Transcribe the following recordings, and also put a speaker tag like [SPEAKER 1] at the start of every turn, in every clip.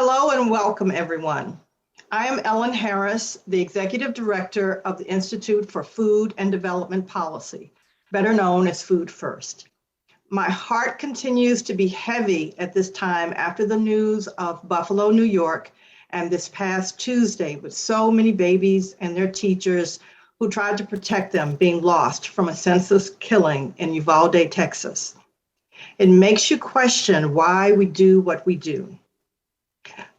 [SPEAKER 1] Hello and welcome, everyone. I am Ellen Harris, the Executive Director of the Institute for Food and Development Policy, better known as Food First. My heart continues to be heavy at this time after the news of Buffalo, New York, and this past Tuesday with so many babies and their teachers who tried to protect them being lost from a senseless killing in Uvalde, Texas. It makes you question why we do what we do.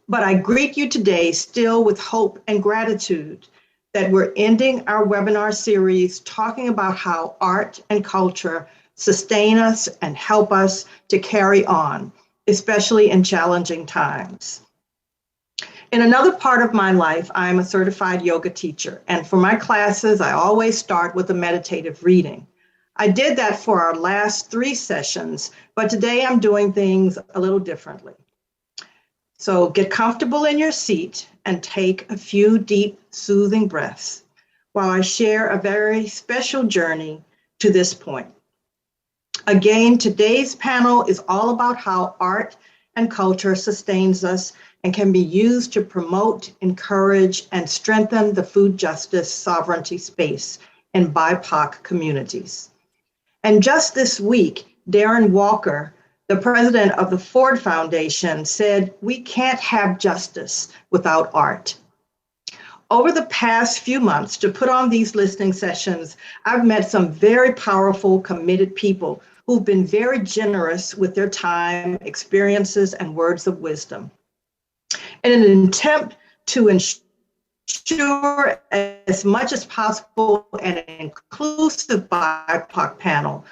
[SPEAKER 1] But I greet you today still with hope and gratitude that we're ending our webinar series talking about how art and culture sustain us and help us to carry on, especially in challenging times. In another part of my life, I'm a certified yoga teacher, and for my classes, I always start with a meditative reading. I did that for our last 3 sessions, but today I'm doing things a little differently. So get comfortable in your seat and take a few deep, soothing breaths while I share a very special journey to this point. Again, today's panel is all about how art and culture sustains us and can be used to promote, encourage, and strengthen the food justice sovereignty space in BIPOC communities. And just this week, Darren Walker, the president of the Ford Foundation, said, "We can't have justice without art." Over the past few months to put on these listening sessions, I've met some very powerful, committed people who've been very generous with their time, experiences, and words of wisdom. In an attempt to ensure as much as possible an inclusive BIPOC panel,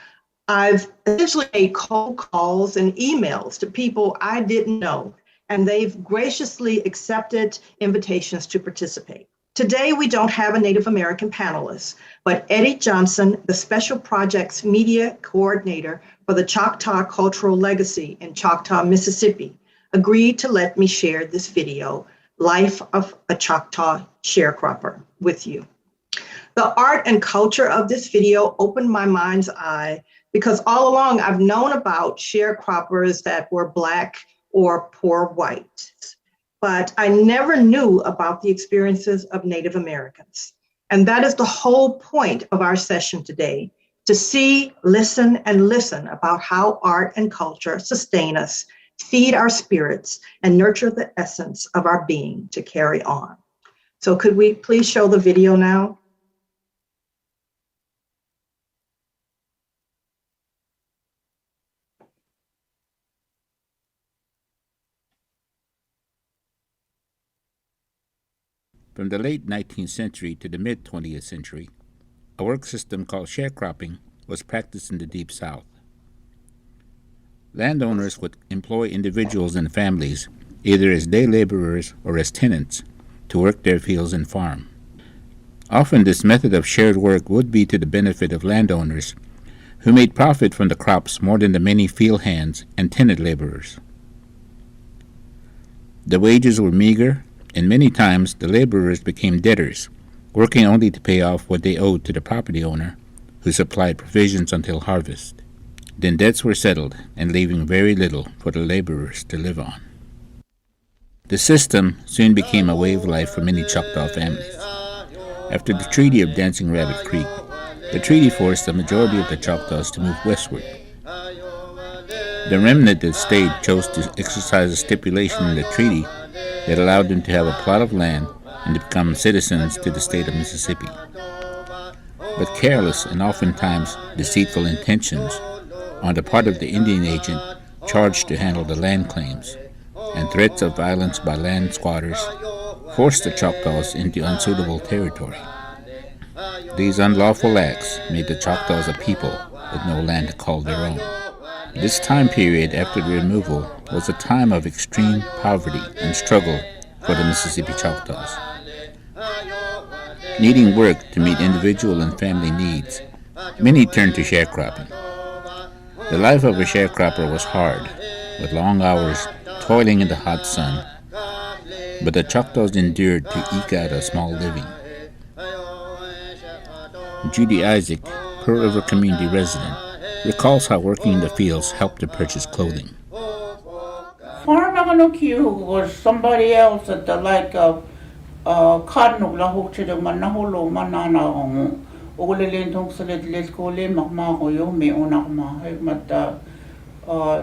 [SPEAKER 1] I've essentially made cold calls and emails to people I didn't know, and they've graciously accepted invitations to participate. Today, we don't have a Native American panelist, but Eddie Johnson, the Special Projects Media Coordinator for the Choctaw Cultural Legacy in Choctaw, Mississippi, agreed to let me share this video, Life of a Choctaw Sharecropper, with you. The art and culture of this video opened my mind's eye because all along I've known about sharecroppers that were Black or poor white, but I never knew about the experiences of Native Americans. And that is the whole point of our session today, to see, listen, and listen about how art and culture sustain us, feed our spirits, and nurture the essence of our being to carry on. So could we please show the video now?
[SPEAKER 2] From the late 19th century to the mid-20th century, a work system called sharecropping was practiced in the Deep South. Landowners would employ individuals and families, either as day laborers or as tenants, to work their fields and farm. Often this method of shared work would be to the benefit of landowners, who made profit from the crops more than the many field hands and tenant laborers. The wages were meager, and many times the laborers became debtors, working only to pay off what they owed to the property owner, who supplied provisions until harvest. Then debts were settled, and leaving very little for the laborers to live on. The system soon became a way of life for many Choctaw families. After the Treaty of Dancing Rabbit Creek, the treaty forced the majority of the Choctaws to move westward. The remnant that stayed chose to exercise a stipulation in the treaty that allowed them to have a plot of land and to become citizens to the state of Mississippi. But careless and oftentimes deceitful intentions on the part of the Indian agent charged to handle the land claims, and threats of violence by land squatters forced the Choctaws into unsuitable territory. These unlawful acts made the Choctaws a people with no land to call their own. This time period after the removal was a time of extreme poverty and struggle for the Mississippi Choctaws. Needing work to meet individual and family needs, many turned to sharecropping. The life of a sharecropper was hard, with long hours toiling in the hot sun, but the Choctaws endured to eke out a small living. Judy Isaac, Pearl River community resident, recalls how working in the fields helped to purchase clothing.
[SPEAKER 3] Farming Namanukyu was somebody else at the like of Cardinal Lahu to the Manaholo Manana on Olin Tonsalet Lescole Mahma yo me onama Hegmata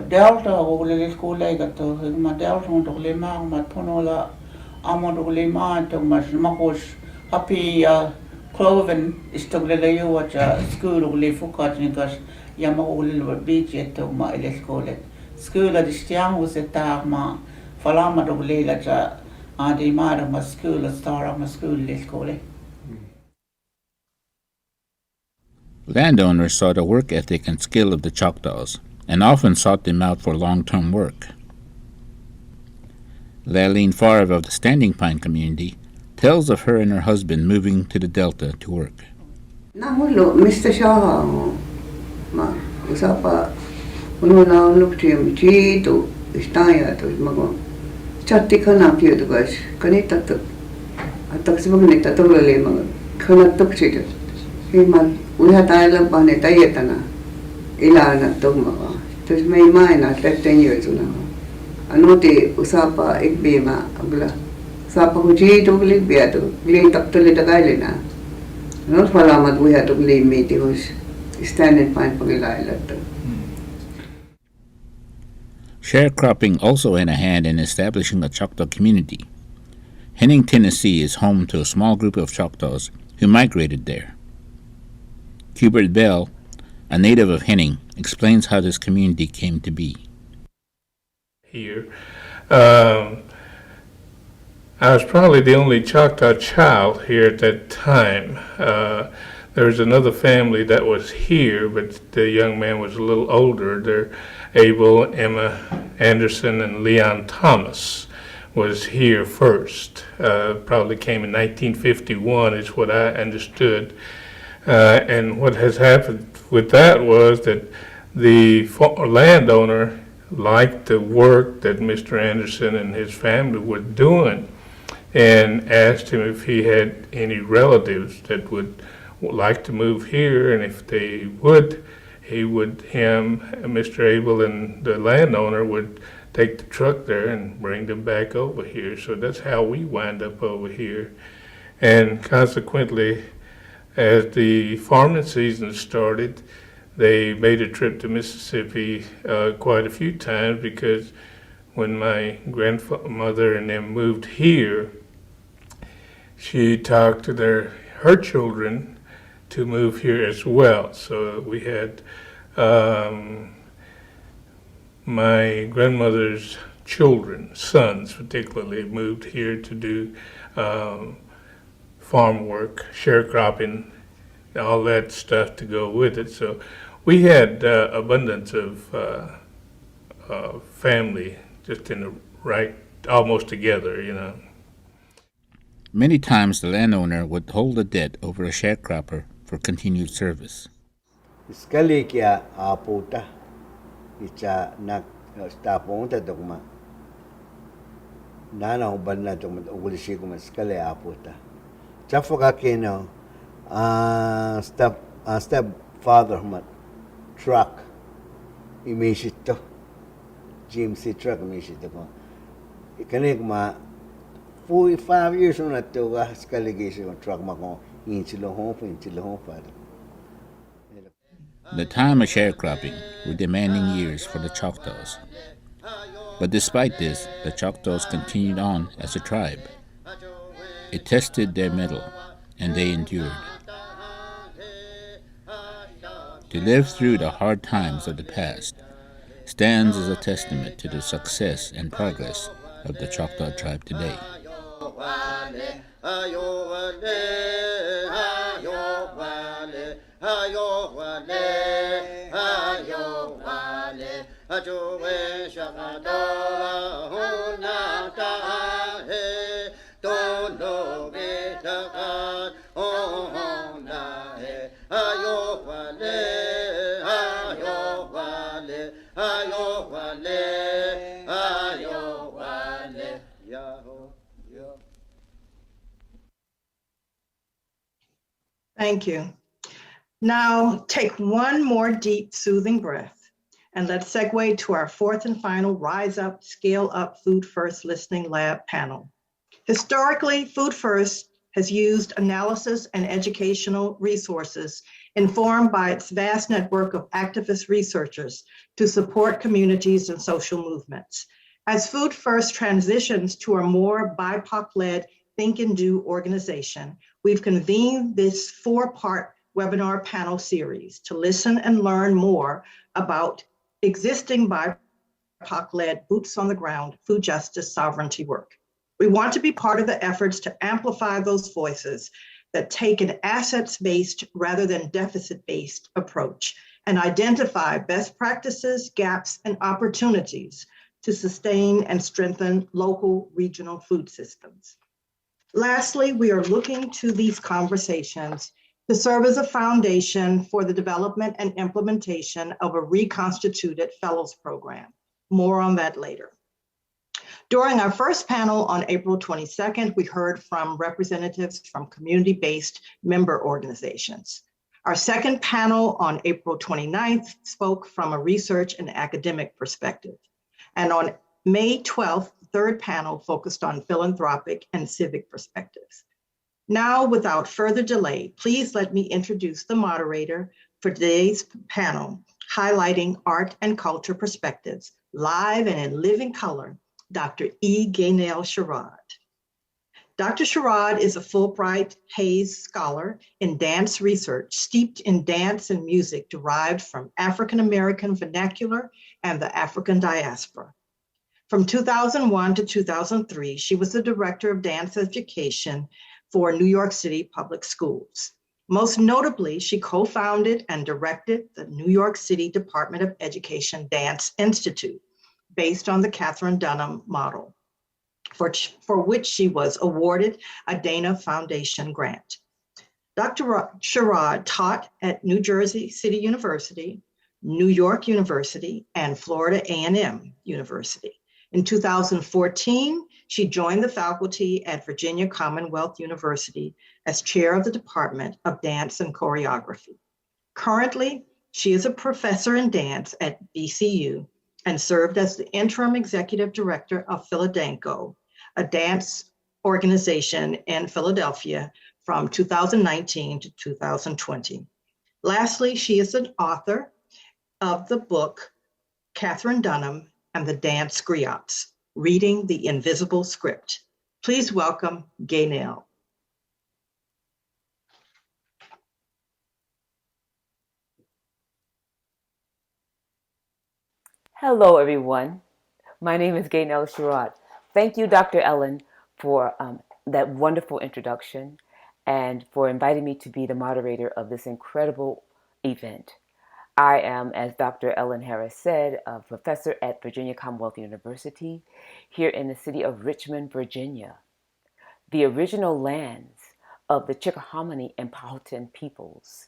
[SPEAKER 3] Delta Olescole got to Hegma Delta on Lema Matponola Amon Olema to Masmakos Happy Cloven is to Leo watch a school of Lefukatinkas Yama Olin Beach at my Lescole. School at the Stiang was a tagma, Falama do Leila, and the madam a school, a star of my school, let's call it.
[SPEAKER 2] Landowners saw the work ethic and skill of the Choctaws and often sought them out for long-term work. Laline Favre of the Standing Pine community tells of her and her husband moving to the Delta to work.
[SPEAKER 4] Namulo, Mr. Shah, ma, usapa, ununa nuktim, chito, istaya, to mago. Chatti kana kyo to guys, kanita to, ataximagita to lema, kanatuk chito. Himan, we had island panetayetana, ilana to mago. Tos may mina 15 years now. Anote usapa ikbima abla. Usapa hujito glibiato, glitak to litagailina. Not Falamat, we had to leave meeting was standing fine for the island.
[SPEAKER 2] Sharecropping also had a hand in establishing a Choctaw community. Henning, Tennessee is home to a small group of Choctaws who migrated there. Hubert Bell, a native of Henning, explains how this community came to be.
[SPEAKER 5] Here. I was probably the only Choctaw child here at that time. There was another family that was here, but the young man was a little older. They're Abel, Emma Anderson, and Leon Thomas was here first. Probably came in 1951 is what I understood. And what has happened with that was that the landowner liked the work that Mr. Anderson and his family were doing, and asked him if he had any relatives that would like to move here, and if they would, Mr. Abel, and the landowner would take the truck there and bring them back over here. So that's how we wind up over here. And consequently, as the farming season started, they made a trip to Mississippi quite a few times, because when my grandmother and them moved here, she talked to her children to move here as well. So we had my grandmother's children, sons particularly, moved here to do farm work, sharecropping, all that stuff to go with it. So we had abundance of family just in the right, almost together, you know.
[SPEAKER 2] Many times the landowner would hold a debt over a sharecropper for continued service.
[SPEAKER 6] Sekali kia aputa icha nak staponta dogma nana ubanna dogma ugulisi kuma sekali aputa chafoka keno step father mat truck imeshito GMC truck imeshito ko ikane kuma 45 years on that to sekali gisi truck mako inchilo home father.
[SPEAKER 2] The time of sharecropping were demanding years for the Choctaws. But despite this, the Choctaws continued on as a tribe. It tested their mettle, and they endured. To live through the hard times of the past stands as a testament to the success and progress of the Choctaw tribe today.
[SPEAKER 1] Thank you. Now take one more deep, soothing breath And let's segue to our fourth and final Rise Up, Scale Up Food First Listening Lab panel. Historically, Food First has used analysis and educational resources informed by its vast network of activist researchers to support communities and social movements. As Food First transitions to a more BIPOC-led Think and Do organization, we've convened this four-part webinar panel series to listen and learn more about existing BIPOC-led boots on the ground food justice sovereignty work. We want to be part of the efforts to amplify those voices that take an assets-based rather than deficit-based approach and identify best practices, gaps, and opportunities to sustain and strengthen local regional food systems. Lastly, we are looking to these conversations to serve as a foundation for the development and implementation of a reconstituted fellows program. More on that later. During our first panel on April 22nd, we heard from representatives from community-based member organizations. Our second panel on April 29th spoke from a research and academic perspective. And on May 12th, the third panel focused on philanthropic and civic perspectives. Now, without further delay, please let me introduce the moderator for today's panel, highlighting art and culture perspectives, live and in living color, Dr. E. Gaynell Sherrod. Dr. Sherrod is a Fulbright Hays Scholar in dance research, steeped in dance and music derived from African American vernacular and the African diaspora. From 2001 to 2003, she was the director of dance education for New York City Public Schools. Most notably, she co-founded and directed the New York City Department of Education Dance Institute, based on the Katherine Dunham model, for which she was awarded a Dana Foundation grant. Dr. Sherrod taught at New Jersey City University, New York University, and Florida A&M University. In 2014, she joined the faculty at Virginia Commonwealth University as chair of the Department of Dance and Choreography. Currently, she is a professor in dance at VCU and served as the interim executive director of Philadanco, a dance organization in Philadelphia from 2019 to 2020. Lastly, she is an author of the book, Katherine Dunham and the Dance Griots, Reading the Invisible Script. Please welcome Gaynell.
[SPEAKER 7] Hello, everyone. My name is Gaynell Sherrod. Thank you, Dr. Ellen, for that wonderful introduction and for inviting me to be the moderator of this incredible event. I am, as Dr. Ellen Harris said, a professor at Virginia Commonwealth University here in the city of Richmond, Virginia. The original lands of the Chickahominy and Powhatan peoples,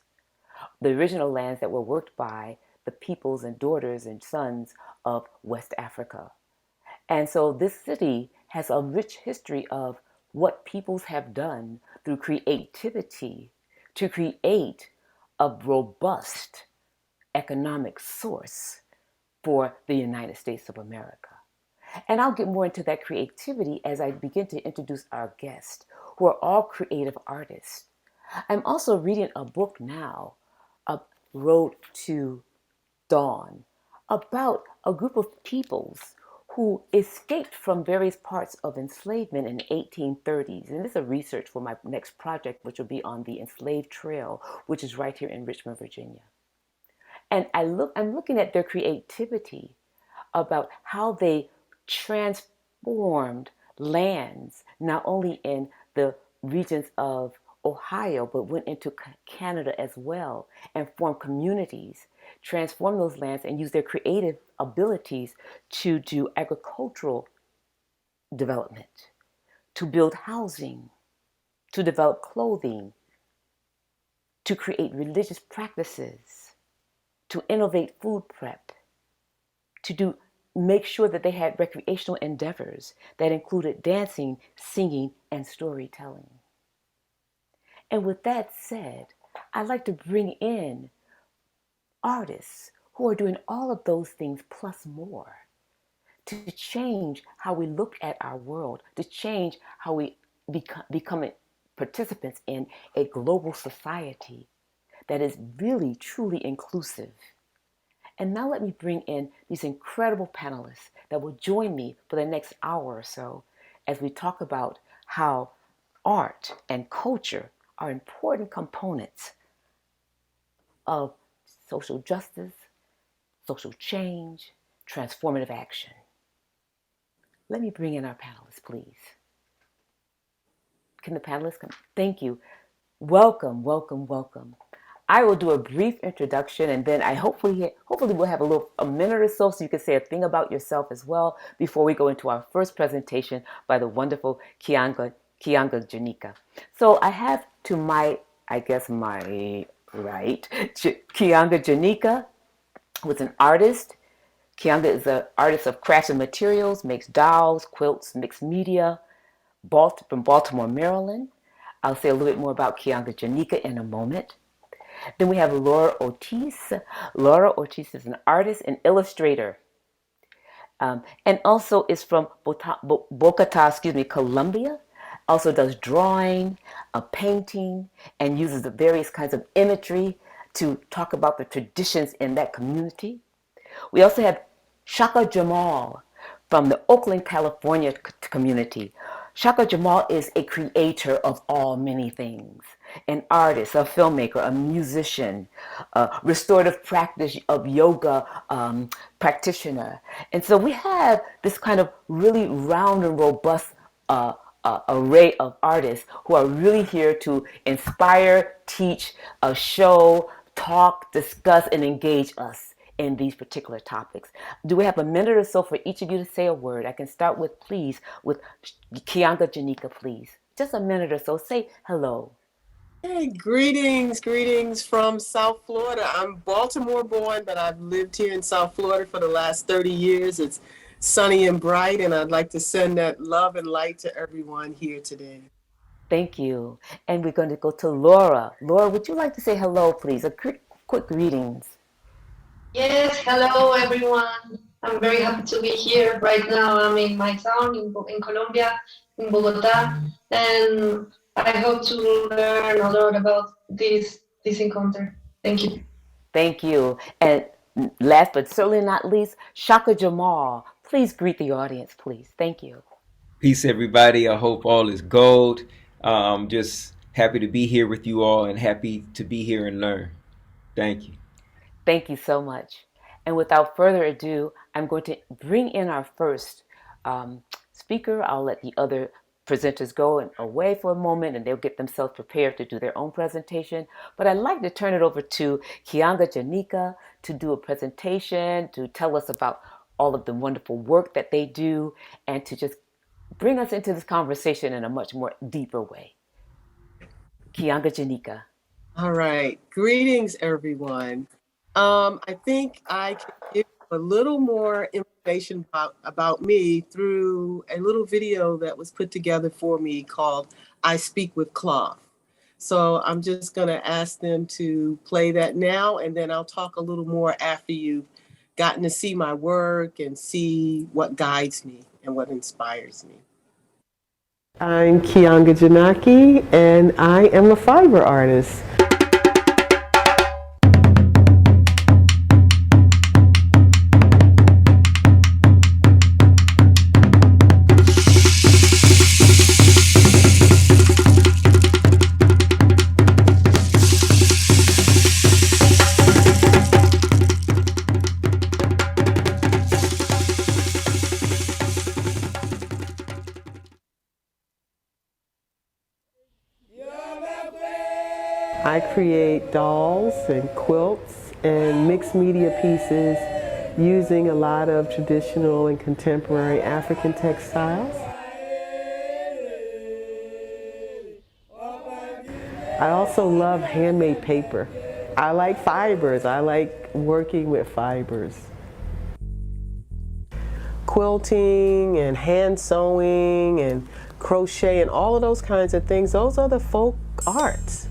[SPEAKER 7] the original lands that were worked by the peoples and daughters and sons of West Africa. And so this city has a rich history of what peoples have done through creativity to create a robust economic source for the United States of America. And I'll get more into that creativity as I begin to introduce our guests, who are all creative artists. I'm also reading a book now, A Road to Dawn, about a group of peoples who escaped from various parts of enslavement in the 1830s. And this is a research for my next project, which will be on the Enslaved Trail, which is right here in Richmond, Virginia. And I'm looking at their creativity about how they transformed lands, not only in the regions of Ohio, but went into Canada as well and formed communities, transformed those lands and used their creative abilities to do agricultural development, to build housing, to develop clothing, to create religious practices, to innovate food prep, to make sure that they had recreational endeavors that included dancing, singing, and storytelling. And with that said, I'd like to bring in artists who are doing all of those things plus more to change how we look at our world, to change how we become participants in a global society that is really, truly inclusive. And now let me bring in these incredible panelists that will join me for the next hour or so as we talk about how art and culture are important components of social justice, social change, transformative action. Let me bring in our panelists, please. Can the panelists come? Thank you. Welcome, welcome, welcome. I will do a brief introduction, and then I hopefully we'll have a minute or so you can say a thing about yourself as well before we go into our first presentation by the wonderful Kianga Janika. So I have to my right, Kianga Janika was an artist. Kianga is an artist of crafts and materials, makes dolls, quilts, mixed media, from Baltimore, Maryland. I'll say a little bit more about Kianga Janika in a moment. Then we have Laura Ortiz. Laura Ortiz is an artist and illustrator, and also is from Bogota, Colombia. Also does drawing, painting, and uses the various kinds of imagery to talk about the traditions in that community. We also have Shaka Jamal from the Oakland, California community. Shaka Jamal is a creator of all many things, an artist, a filmmaker, a musician, a restorative practice of yoga practitioner. And so we have this kind of really round and robust array of artists who are really here to inspire, teach, show, talk, discuss, and engage us in these particular topics. Do we have a minute or so for each of you to say a word? I can start with Kianga Janika, please. Just a minute or so. Say hello.
[SPEAKER 8] Hey, greetings from South Florida. I'm Baltimore born, but I've lived here in South Florida for the last 30 years. It's sunny and bright, and I'd like to send that love and light to everyone here today.
[SPEAKER 7] Thank you. And we're going to go to Laura. Laura, would you like to say hello, please? A quick greetings.
[SPEAKER 9] Yes, hello everyone. I'm very happy to be here right now. I'm in my town in Colombia, in Bogota, and I hope to learn a lot about this encounter. Thank you.
[SPEAKER 7] Thank you. And last but certainly not least, Shaka Jamal. Please greet the audience, please. Thank you.
[SPEAKER 10] Peace, everybody. I hope all is gold. Just happy to be here with you all and happy to be here and learn. Thank you.
[SPEAKER 7] Thank you so much. And without further ado, I'm going to bring in our first speaker. I'll let the other presenters go away for a moment and they'll get themselves prepared to do their own presentation. But I'd like to turn it over to Kianga Janika to do a presentation, to tell us about all of the wonderful work that they do, and to just bring us into this conversation in a much more deeper way. Kianga Janika.
[SPEAKER 8] All right. Greetings, everyone. I think I can give a little more information about me through a little video that was put together for me called I Speak with Cloth. So I'm just going to ask them to play that now, and then I'll talk a little more after you've gotten to see my work and see what guides me and what inspires me.
[SPEAKER 11] I'm Kianga Janaki, and I am a fiber artist. I create dolls and quilts and mixed media pieces using a lot of traditional and contemporary African textiles. I also love handmade paper. I like fibers. I like working with fibers. Quilting and hand sewing and crochet and all of those kinds of things, those are the folk arts.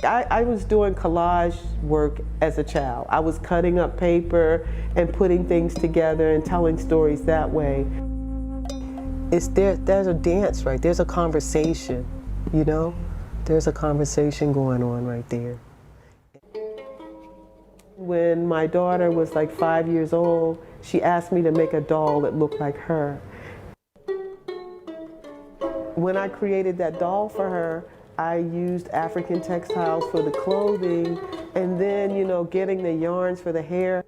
[SPEAKER 11] I was doing collage work as a child. I was cutting up paper and putting things together and telling stories that way. There's a dance, right? There's a conversation, you know? There's a conversation going on right there. When my daughter was like 5 years old, she asked me to make a doll that looked like her. When I created that doll for her, I used African textiles for the clothing, and then, you know, getting the yarns for the hair.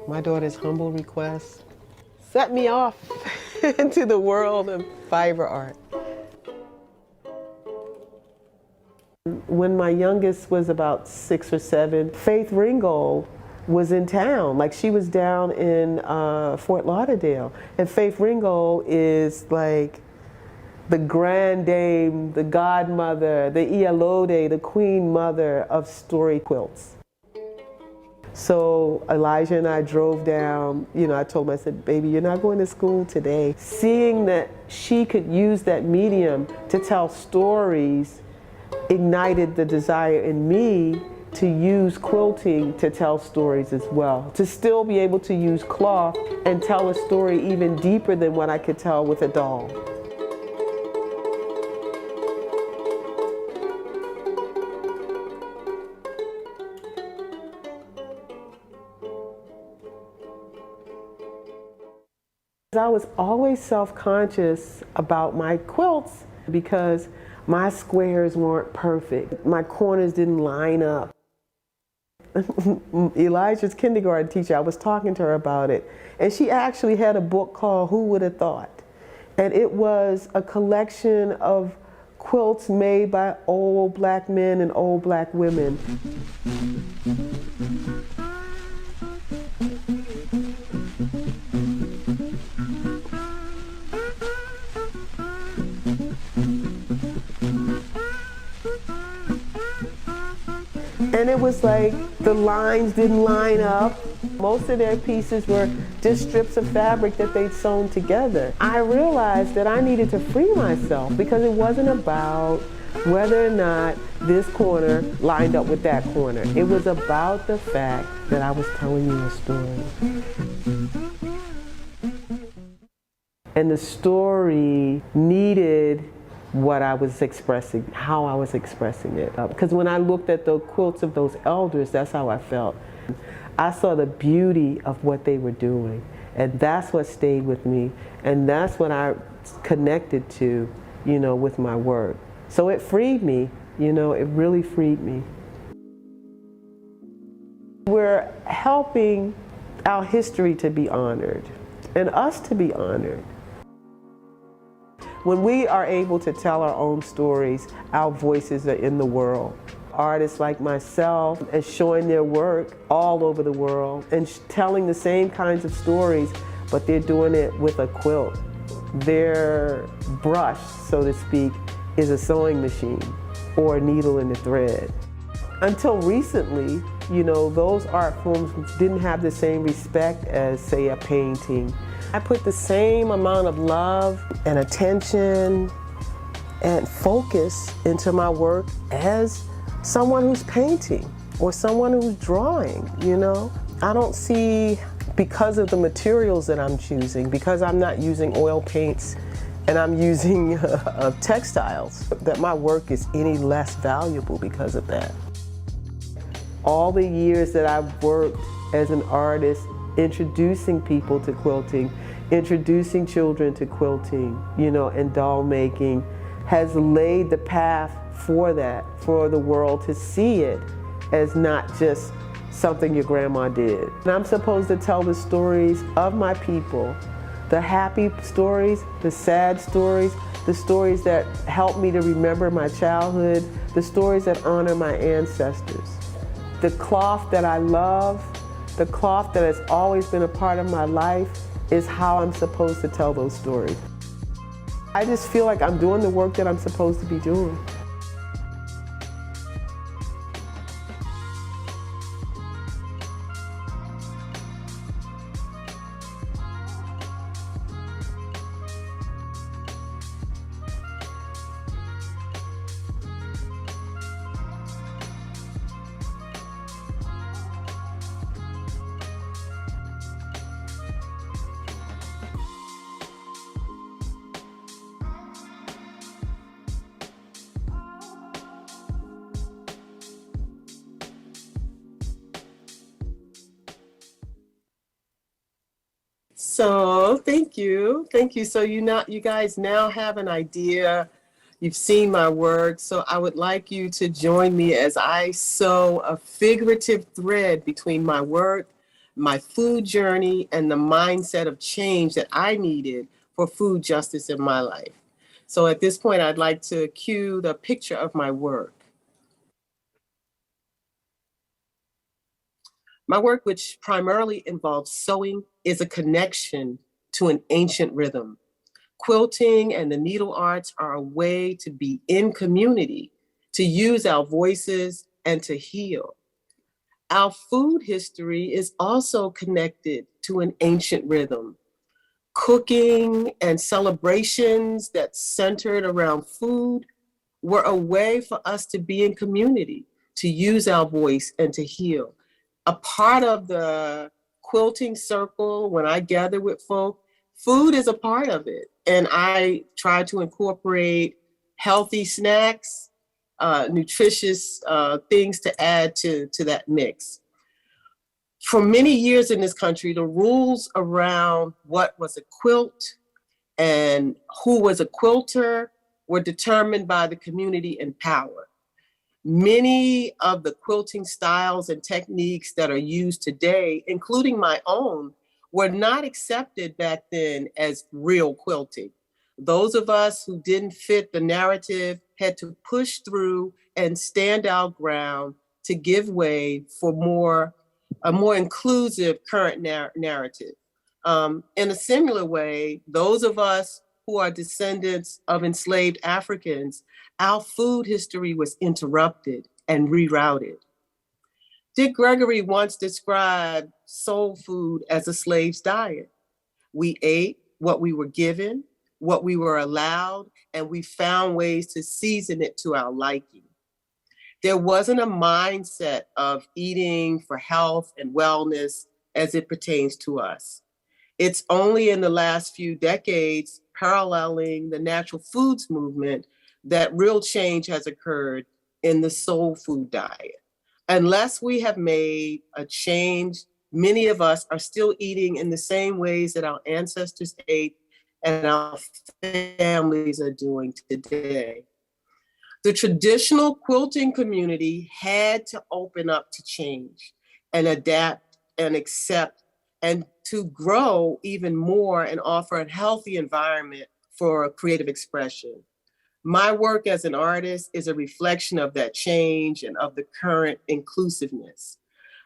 [SPEAKER 11] My daughter's humble request set me off into the world of fiber art. When my youngest was about 6 or 7, Faith Ringgold was in town. Like, she was down in Fort Lauderdale. And Faith Ringgold is like the grand dame, the godmother, the Ialode, the queen mother of story quilts. So Elijah and I drove down, you know, I told him, I said, baby, you're not going to school today. Seeing that she could use that medium to tell stories ignited the desire in me to use quilting to tell stories as well. To still be able to use cloth and tell a story even deeper than what I could tell with a doll. I was always self-conscious about my quilts because my squares weren't perfect. My corners didn't line up. Elijah's kindergarten teacher, I was talking to her about it, and she actually had a book called Who Would Have Thought? And it was a collection of quilts made by old black men and old black women. And it was like the lines didn't line up. Most of their pieces were just strips of fabric that they'd sewn together. I realized that I needed to free myself because it wasn't about whether or not this corner lined up with that corner. It was about the fact that I was telling you a story. And the story needed what I was expressing, how I was expressing it. Because when I looked at the quilts of those elders, that's how I felt. I saw the beauty of what they were doing, and that's what stayed with me, and that's what I connected to, you know, with my work. So it freed me, you know, it really freed me. We're helping our history to be honored, and us to be honored. When we are able to tell our own stories, our voices are in the world. Artists like myself and showing their work all over the world and telling the same kinds of stories, but they're doing it with a quilt. Their brush, so to speak, is a sewing machine or a needle and a thread. Until recently, you know, those art forms didn't have the same respect as, say, a painting. I put the same amount of love and attention and focus into my work as someone who's painting or someone who's drawing, you know? I don't see, because of the materials that I'm choosing, because I'm not using oil paints and I'm using textiles, that my work is any less valuable because of that. All the years that I've worked as an artist, introducing people to quilting, introducing children to quilting, you know, and doll making, has laid the path for that, for the world to see it as not just something your grandma did. And I'm supposed to tell the stories of my people, the happy stories, the sad stories, the stories that help me to remember my childhood, the stories that honor my ancestors. The cloth that I love, the cloth that has always been a part of my life, is how I'm supposed to tell those stories. I just feel like I'm doing the work that I'm supposed to be doing.
[SPEAKER 8] So thank you. Thank you. So you guys now have an idea. You've seen my work. So I would like you to join me as I sew a figurative thread between my work, my food journey, and the mindset of change that I needed for food justice in my life. So at this point, I'd like to cue the picture of my work. My work, which primarily involves sewing, is a connection to an ancient rhythm. Quilting and the needle arts are a way to be in community, to use our voices, and to heal. Our food history is also connected to an ancient rhythm. Cooking and celebrations that centered around food were a way for us to be in community, to use our voice and to heal. A part of the quilting circle, when I gather with folk, food is a part of it. And I try to incorporate healthy snacks, nutritious things to add to that mix. For many years in this country, the rules around what was a quilt and who was a quilter were determined by the community in power. Many of the quilting styles and techniques that are used today, including my own, were not accepted back then as real quilting. Those of us who didn't fit the narrative had to push through and stand our ground to give way for a more inclusive current narrative. In a similar way, those of us who are descendants of enslaved Africans, our food history was interrupted and rerouted. Dick Gregory once described soul food as a slave's diet. We ate what we were given, what we were allowed, and we found ways to season it to our liking. There wasn't a mindset of eating for health and wellness as it pertains to us. It's only in the last few decades, paralleling the natural foods movement, that real change has occurred in the soul food diet. Unless we have made a change, many of us are still eating in the same ways that our ancestors ate and our families are doing today. The traditional quilting community had to open up to change and adapt and accept and to grow even more and offer a healthy environment for creative expression. My work as an artist is a reflection of that change and of the current inclusiveness.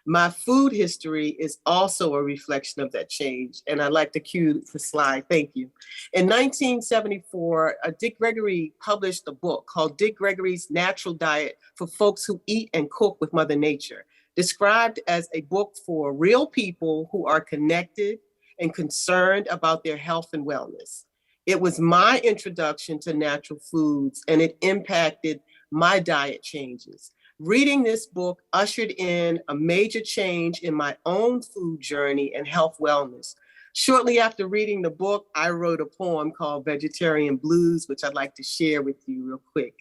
[SPEAKER 8] My food history is also a reflection of that change, and I'd like to cue the slide. Thank you. In 1974, Dick Gregory published a book called Dick Gregory's Natural Diet for Folks Who Eat and Cook with Mother Nature, described as a book for real people who are connected and concerned about their health and wellness. It was my introduction to natural foods, and it impacted my diet changes. Reading this book ushered in a major change in my own food journey and health wellness. Shortly after reading the book, I wrote a poem called Vegetarian Blues, which I'd like to share with you real quick.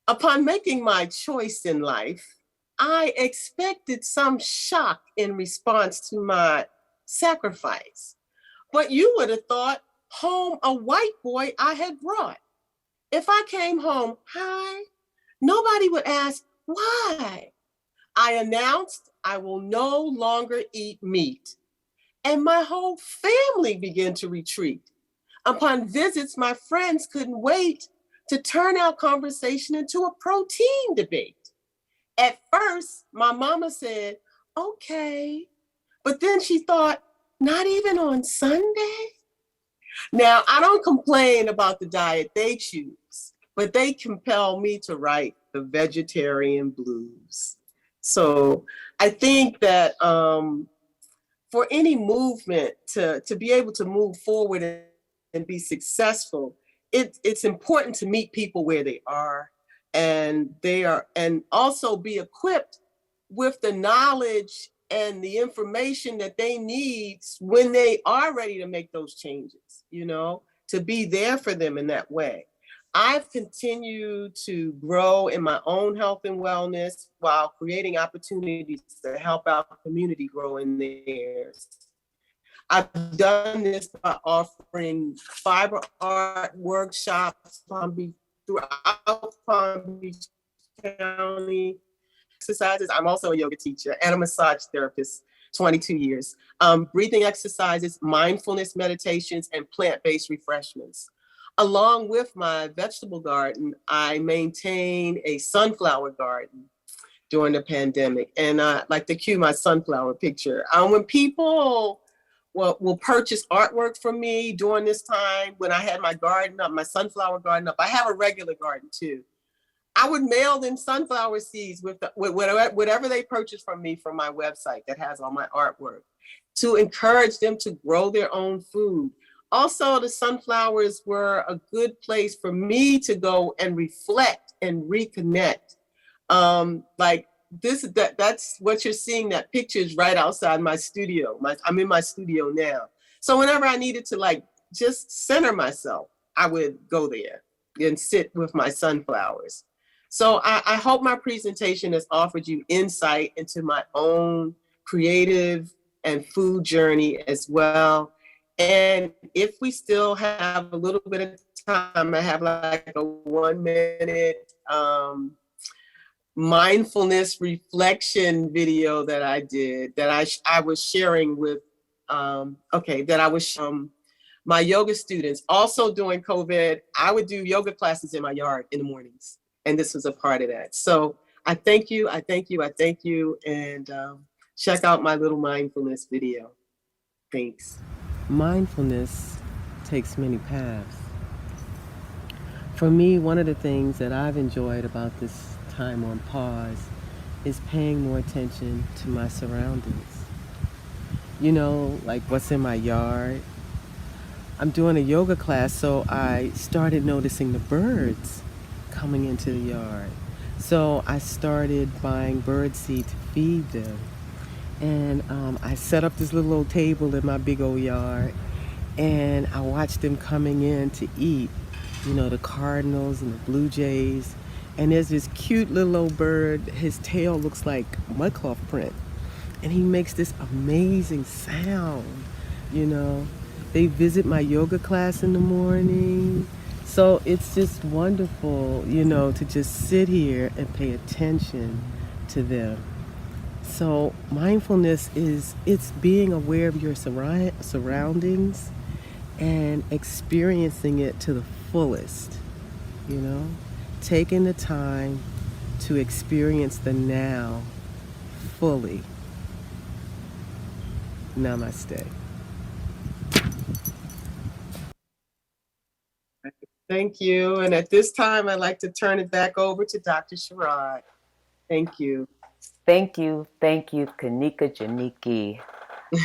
[SPEAKER 8] Upon making my choice in life, I expected some shock in response to my sacrifice. But you would have thought home a white boy I had brought. If I came home, hi, nobody would ask, why? I announced I will no longer eat meat, and my whole family began to retreat. Upon visits, my friends couldn't wait to turn our conversation into a protein debate. At first, my mama said, okay, but then she thought, not even on Sunday? Now, I don't complain about the diet they choose, but they compel me to write the Vegetarian Blues. So I think that for any movement to be able to move forward and be successful, it's important to meet people where they are, and also be equipped with the knowledge and the information that they need when they are ready to make those changes, to be there for them in that way. I've continued to grow in my own health and wellness while creating opportunities to help our community grow in theirs. I've done this by offering fiber art workshops throughout Palm Beach County. Exercises. I'm also a yoga teacher and a massage therapist, 22 years. Breathing exercises, mindfulness meditations, and plant-based refreshments. Along with my vegetable garden, I maintain a sunflower garden during the pandemic. And I like to cue my sunflower picture. When people will purchase artwork from me during this time, when I had my garden up, my sunflower garden up, I have a regular garden too. I would mail them sunflower seeds with whatever they purchase from me from my website that has all my artwork to encourage them to grow their own food. Also, the sunflowers were a good place for me to go and reflect and reconnect. Like that's what you're seeing. That picture is right outside my studio. I'm in my studio now. So whenever I needed to like just center myself, I would go there and sit with my sunflowers. So I hope my presentation has offered you insight into my own creative and food journey as well. And if we still have a little bit of time, I have like a 1 minute mindfulness reflection video that I did that I was sharing with, my yoga students. Also during COVID, I would do yoga classes in my yard in the mornings. And this was a part of that. So I thank you, and check out my little mindfulness video. Thanks.
[SPEAKER 11] Mindfulness takes many paths. For me, one of the things that I've enjoyed about this time on pause is paying more attention to my surroundings. You know, like what's in my yard. I'm doing a yoga class, so I started noticing the birds coming into the yard. So I started buying bird seed to feed them. And I set up this little old table in my big old yard, and I watched them coming in to eat, you know, the cardinals and the blue jays. And there's this cute little old bird. His tail looks like mudcloth print. And he makes this amazing sound, you know. They visit my yoga class in the morning. So it's just wonderful, you know, to just sit here and pay attention to them. So mindfulness it's being aware of your surroundings and experiencing it to the fullest, you know, taking the time to experience the now fully. Namaste.
[SPEAKER 8] Thank you. And at this time, I'd like to turn it back over to Dr. Sherrod. Thank you.
[SPEAKER 7] Thank you, Kanika Janiki.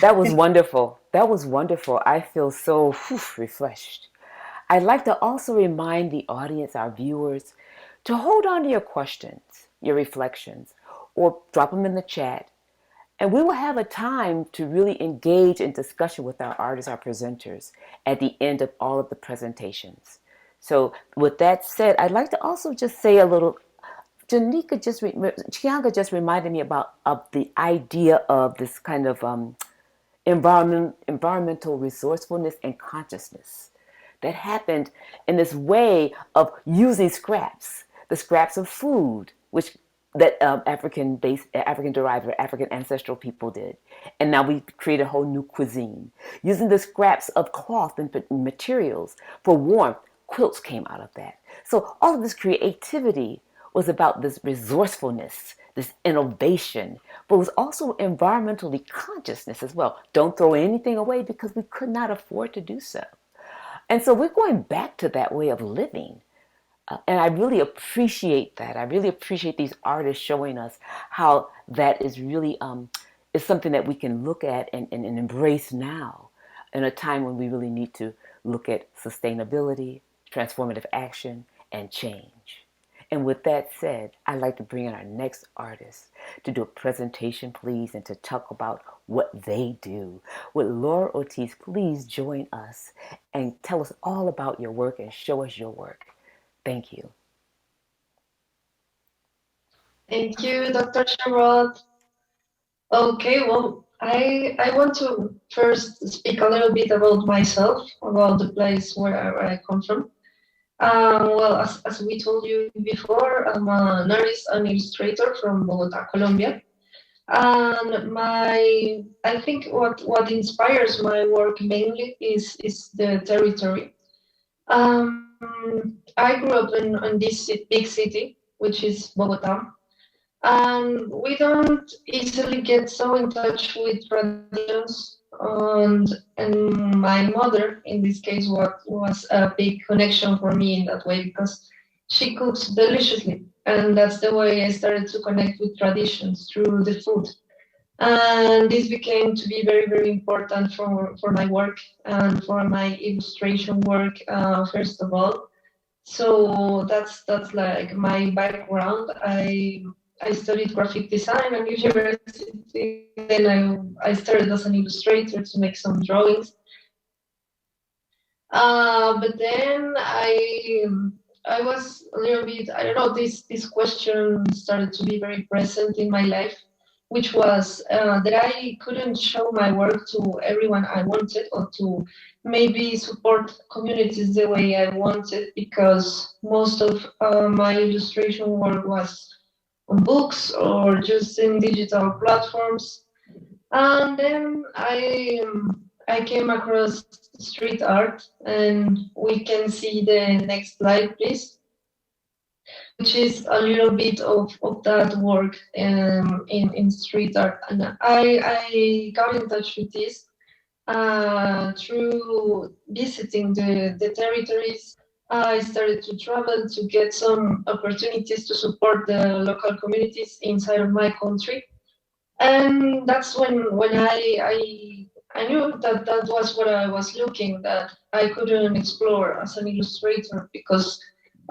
[SPEAKER 7] That was wonderful. That was wonderful. I feel so refreshed. I'd like to also remind the audience, our viewers, to hold on to your questions, your reflections, or drop them in the chat. And we will have a time to really engage in discussion with our artists, our presenters, at the end of all of the presentations. So with that said, I'd like to also just say a little, Chianga just reminded me of the idea of this kind of environmental resourcefulness and consciousness that happened in this way of using scraps, the scraps of food, which that African-derived or African ancestral people did. And now we create a whole new cuisine. Using the scraps of cloth and materials for warmth, quilts came out of that. So all of this creativity was about this resourcefulness, this innovation, but it was also environmentally consciousness as well. Don't throw anything away because we could not afford to do so. And so we're going back to that way of living. And I really appreciate that. I really appreciate these artists showing us how that is really is something that we can look at and embrace now in a time when we really need to look at sustainability, transformative action, and change. And with that said, I'd like to bring in our next artist to do a presentation, please, and to talk about what they do. Would Laura Ortiz please join us and tell us all about your work and show us your work? Thank you.
[SPEAKER 9] Thank you, Dr. Sherrod. Okay, well, I want to first speak a little bit about myself, about the place where I come from. Well, as we told you before, I'm an artist and illustrator from Bogota, Colombia. And I think what inspires my work mainly is the territory. I grew up in this big city, which is Bogota, and we don't easily get so in touch with traditions. And my mother, in this case, was a big connection for me in that way because she cooks deliciously, and that's the way I started to connect with traditions through the food. And this became to be very, very important for my work and for my illustration work, first of all. So that's like my background. I studied graphic design at university. Then I started as an illustrator to make some drawings. But then I was a little bit, I don't know, this question started to be very present in my life, which was that I couldn't show my work to everyone I wanted, or to maybe support communities the way I wanted, because most of my illustration work was on books or just in digital platforms. And then I came across street art, and we can see the next slide, please, which is a little bit of that work in street art. And I got in touch with this through visiting the territories. I started to travel to get some opportunities to support the local communities inside of my country. And that's when I knew that that was what I was looking, that I couldn't explore as an illustrator, because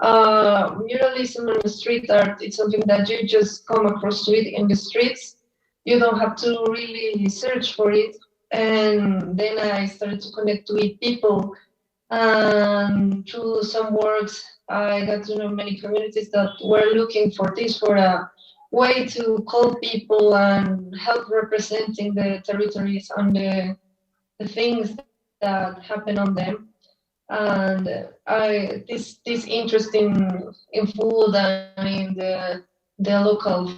[SPEAKER 9] muralism and street art, it's something that you just come across to it in the streets. You don't have to really search for it. And then I started to connect with people, and through some works I got to know many communities that were looking for this, for a way to call people and help representing the territories and the things that happen on them. And this interest in food and in the local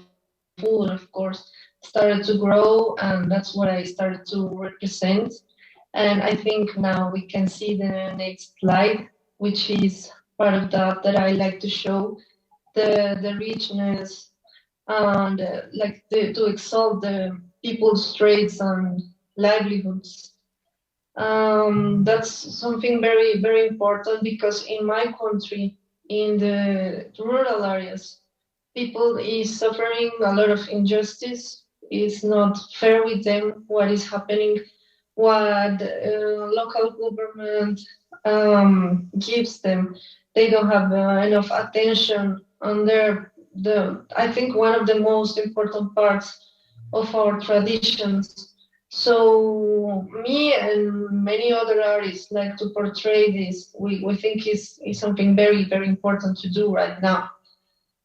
[SPEAKER 9] food, of course, started to grow, and that's what I started to represent. And I think now we can see the next slide, which is part of that I like to show, the richness, and to exalt the people's trades and livelihoods. That's something very, very important, because in my country, in the rural areas, people is suffering a lot of injustice. It's not fair with them what is happening, what local government gives them. They don't have enough attention on I think one of the most important parts of our traditions. So me and many other artists like to portray this. We think is something very, very important to do right now.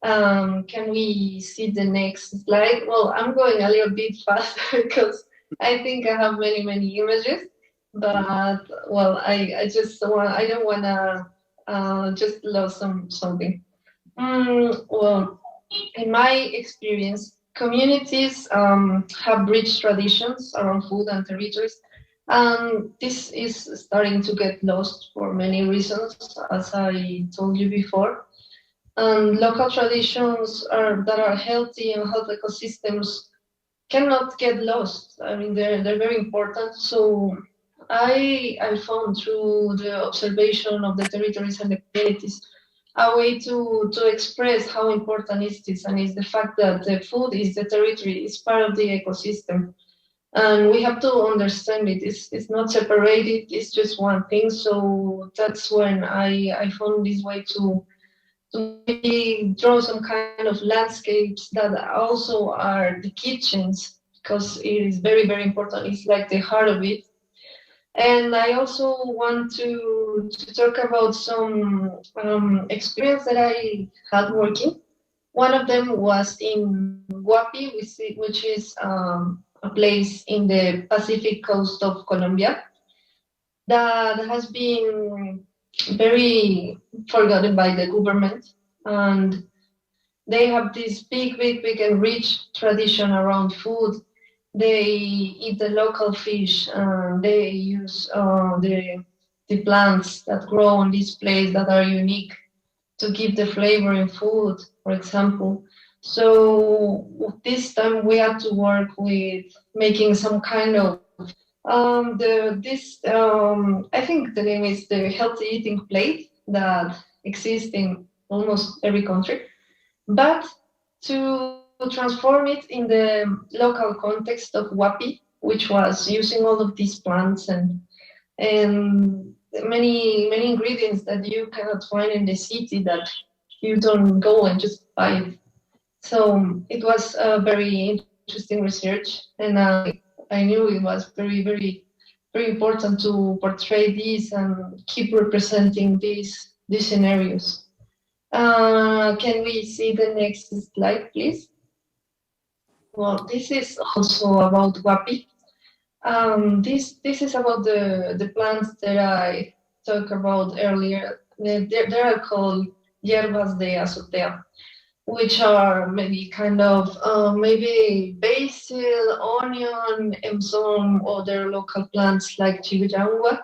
[SPEAKER 9] Can we see the next slide? Well, I'm going a little bit faster because I think I have many, many images, but well, I don't want to just lose something. Well, in my experience, communities have rich traditions around food and territories. This is starting to get lost for many reasons, as I told you before. And local traditions that are healthy and help ecosystems cannot get lost. I mean, they're very important. So I found through the observation of the territories and the communities a way to express how important is this, and is the fact that the food is the territory, is part of the ecosystem. And we have to understand it. It's not separated, it's just one thing. So that's when I found this way to maybe draw some kind of landscapes that also are the kitchens, because it is very, very important. It's like the heart of it. And I also want to talk about some experience that I had working. One of them was in Guapi, which is a place in the Pacific coast of Colombia that has been very forgotten by the government. And they have this big and rich tradition around food. They eat the local fish. They use the plants that grow on this place that are unique to give the flavor in food, for example. So this time we had to work with making some kind of I think the name is the healthy eating plate that exists in almost every country, but to transform it in the local context of wapi, which was using all of these plants and many ingredients that you cannot find in the city that you don't go and just buy it. So it was a very interesting research, and I knew it was very important to portray this and keep representing these scenarios. Can we see the next slide, please? Well, this is also about Wapi. This is about the plants that I talked about earlier. They are called hierbas de azotea, which are maybe kind of maybe basil, onion, and some other local plants like chigurangua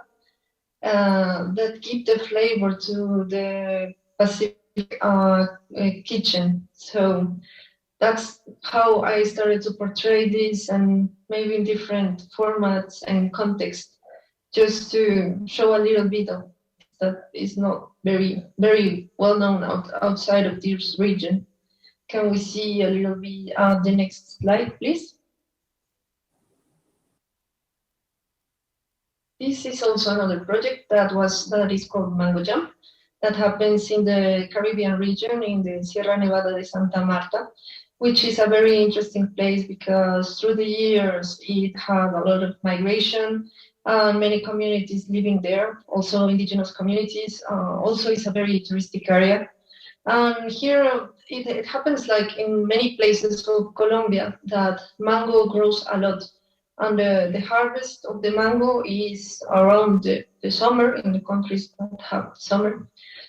[SPEAKER 9] that give the flavor to the Pacific kitchen. So that's how I started to portray this, and maybe in different formats and context, just to show a little bit of that is not very well known outside of this region. Can we see a little bit the next slide, please? This is also another project that is called Mango Jam, that happens in the Caribbean region in the Sierra Nevada de Santa Marta, which is a very interesting place because through the years it had a lot of migration and many communities living there, also indigenous communities. Also, it's a very touristic area. And here it happens like in many places of Colombia that mango grows a lot. And the harvest of the mango is around the summer in the countries that have summer.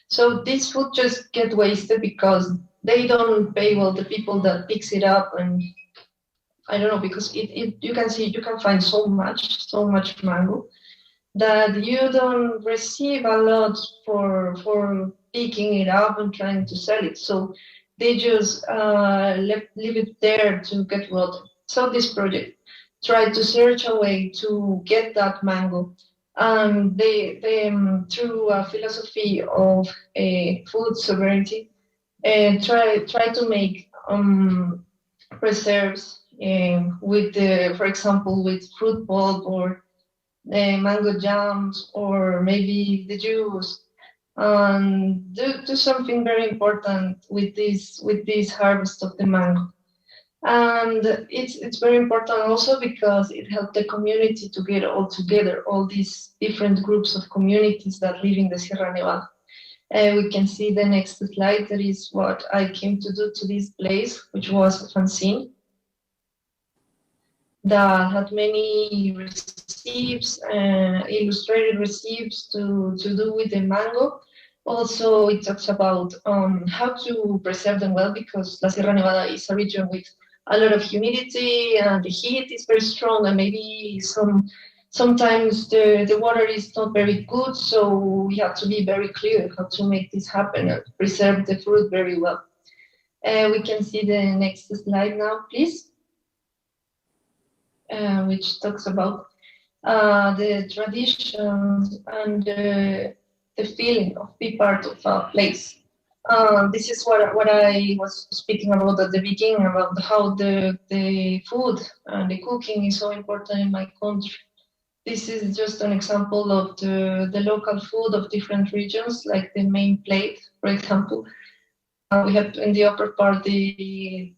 [SPEAKER 9] So this would just get wasted because they don't pay well the people that picks it up. And I don't know, because you can find so much mango that you don't receive a lot for picking it up and trying to sell it. So they just leave it there to get rotten. So this project tried to search a way to get that mango. And they through a philosophy of food sovereignty, and try to make preserves with for example, with fruit pulp or mango jams, or maybe the juice, and do something very important with this harvest of the mango. And it's very important also because it helped the community to get all together, all these different groups of communities that live in the Sierra Nevada. We can see the next slide. That is what I came to do to this place, which was a fanzine that had many receipts, illustrated receipts to do with the mango. Also, it talks about how to preserve them well, because La Sierra Nevada is a region with a lot of humidity and the heat is very strong, and maybe sometimes the water is not very good, so we have to be very clear how to make this happen and preserve the fruit very well. We can see the next slide now, please. Which talks about the traditions and the feeling of being part of a place. This is what I was speaking about at the beginning, about how the food and the cooking is so important in my country. This is just an example of the local food of different regions, like the main plate, for example. We have in the upper part the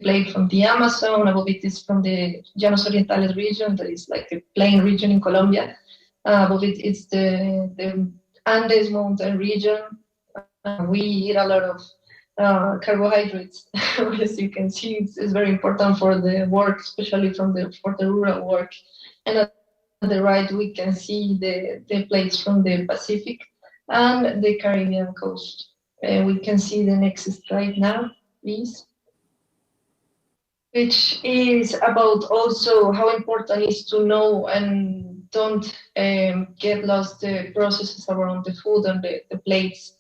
[SPEAKER 9] plate from the Amazon. Above it is from the Llanos Orientales region, that is like the plain region in Colombia. Above it is the Andes mountain region. We eat a lot of carbohydrates. As you can see, it's very important for the work, especially for the rural work. And at the right, we can see the plates from the Pacific and the Caribbean coast. We can see the next slide now, please, which is about also how important it is to know and don't get lost the processes around the food and the plates